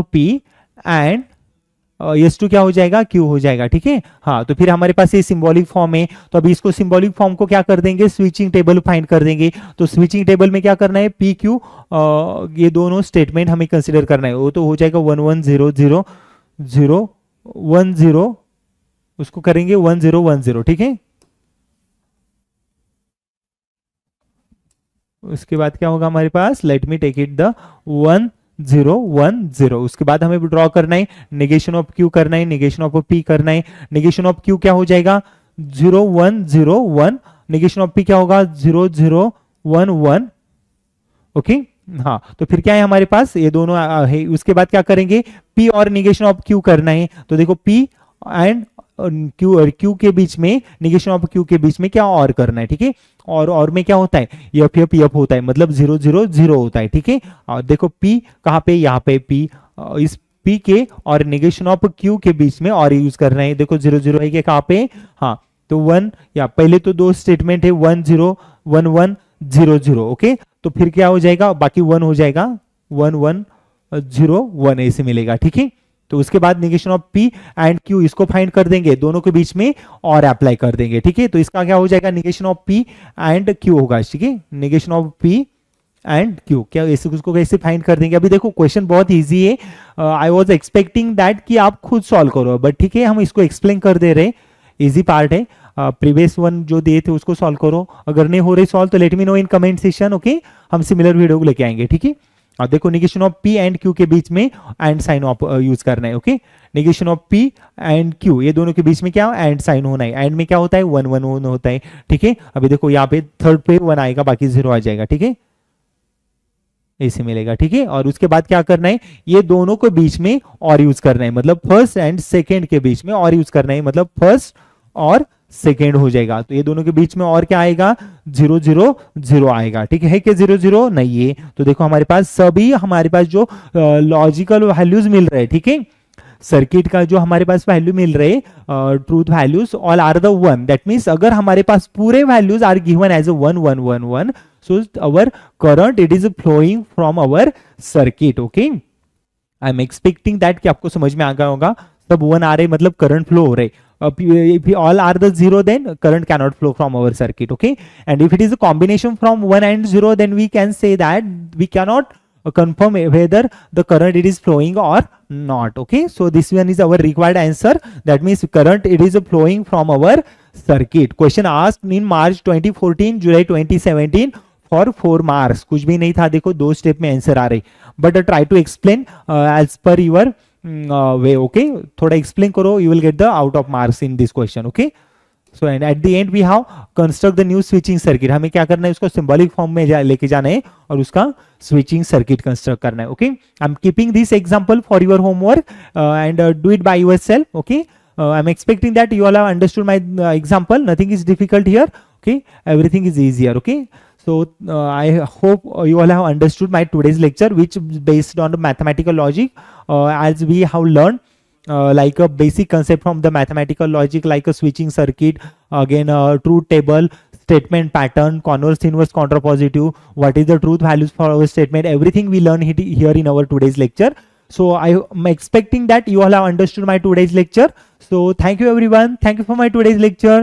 P and S2 क्या हो जाएगा, Q हो जाएगा, ठीक है। हाँ तो फिर हमारे पास ये सिंबॉलिक फॉर्म है, तो अभी इसको सिंबॉलिक फॉर्म को क्या कर देंगे, स्विचिंग टेबल फाइंड कर देंगे। तो स्विचिंग टेबल में क्या करना है, P Q ये दोनों स्टेटमेंट हमें कंसिडर करना है, वो तो हो जाएगा 1 1 0 0 0 1 0, उसको करेंगे 1 0 1 0, ठीक है। उसके बाद क्या होगा हमारे पास, let me take it the 1 0 1 0। उसके बाद हमें ड्रॉ करना है, निगेशन ऑफ Q करना है, निगेशन ऑफ P करना है। निगेशन ऑफ Q क्या हो जाएगा, 0 1 0 1, निगेशन ऑफ P क्या होगा, 0 0 1 1, ओके। हाँ तो फिर क्या है हमारे पास, ये दोनों है। उसके बाद क्या करेंगे, P और निगेशन ऑफ Q करना है, तो देखो P एंड क्यू और क्यू के बीच में, निगेशन ऑफ क्यू के बीच में क्या और करना है, ठीक है। और में क्या होता है, एफ एफ एफ होता है, मतलब 0 0 0 होता है, ठीक है। और देखो पी कहाँ पे, यहाँ पे पी, इस पी के और निगेशन ऑफ क्यू के बीच में और यूज कर रहे हैं। देखो 0 0 है कहाँ पे, हाँ तो 1, या पहले तो दो स्टेटमेंट है 1 0 1 1 0 0, ओके। तो फिर क्या हो जाएगा, बाकी 1 हो जाएगा, 1 1 0 1 ऐसे मिलेगा, ठीक है। तो उसके बाद negation of P and Q इसको फाइंड कर देंगे, दोनों के बीच में और अप्लाई कर देंगे, ठीक है। तो इसका क्या हो जाएगा, negation of P and Q होगा, ठीक है। Negation of P and Q क्या ऐसे उसको कैसे फाइंड कर देंगे। अभी देखो क्वेश्चन बहुत इजी है, आई वाज एक्सपेक्टिंग दैट कि आप खुद सॉल्व करो, बट ठीक है हम इसको एक्सप्लेन कर दे रहे, इजी पार्ट है। प्रीवियस वन जो दिए थे उसको सॉल्व करो, अगर नहीं हो रही सॉल्व तो late me know in comment section, okay. हम सिमिलर वीडियो को लेके आएंगे, ठीक है। और देखो negation of P and Q के बीच में एंड साइन ऑफ यूज करना है, okay. Negation of P and Q ये दोनों के बीच में क्या एंड साइन होना है, एंड में क्या होता है 1 1 1 होता है, ठीक है। अभी देखो यहाँ पे थर्ड पे 1 आएगा, बाकी 0 आ जाएगा, ठीक है, ऐसे मिलेगा, ठीक है। और उसके बाद क्या करना है, ये दोनों के बीच में और यूज करना है, मतलब फर्स्ट एंड सेकेंड के बीच में और यूज करना है, मतलब फर्स्ट और सेकेंड हो जाएगा। तो ये दोनों के बीच में और क्या आएगा, 0 0 0 आएगा, ठीक है। क्या 0 0 नहीं है, तो देखो हमारे पास सभी हमारे पास जो लॉजिकल वैल्यूज मिल रहे हैं, ठीक है। सर्किट का जो हमारे पास वैल्यू मिल रहे truth values all are the 1, that means अगर हमारे पास पूरे values are given as a 1 1 1 1, so our current it is flowing from our circuit, okay। I am expecting that कि आपको समझ में आ गया होगा, सब 1 आ रहे मतलब करंट फ्लो हो रहे। If all are the 0 then current cannot flow from our circuit, okay। And if it is a combination from 1 and 0 then we can say that we cannot confirm whether the current it is flowing or not, okay। So this one is our required answer, that means current it is flowing from our circuit। Question asked in March 2014, July 2017 for 4 marks, कुछ भी नहीं था, देखो 2 step में answer आ रही, but try to explain as per your way, okay. थोड़ा explain करो, you will get the out of marks in this question, okay. So and at the end we have construct the new switching circuit, हमें क्या करना है, उसको symbolic form में लेके जाना है और उसका स्विचिंग सर्किट कंस्ट्रक्ट करना है, okay. I am keeping this example for your homework and do it by yourself, okay. I am expecting that you all have understood my example, nothing is difficult here, okay, everything is easier, okay। So I hope you all have understood my today's lecture, which is based on the mathematical logic, as we have learned like a basic concept from the mathematical logic, like a switching circuit, again truth table, statement pattern, converse, inverse, contrapositive, what is the truth values for our statement, everything we learn here in our today's lecture। So I am expecting that you all have understood my today's lecture, so thank you everyone, thank you for my today's lecture।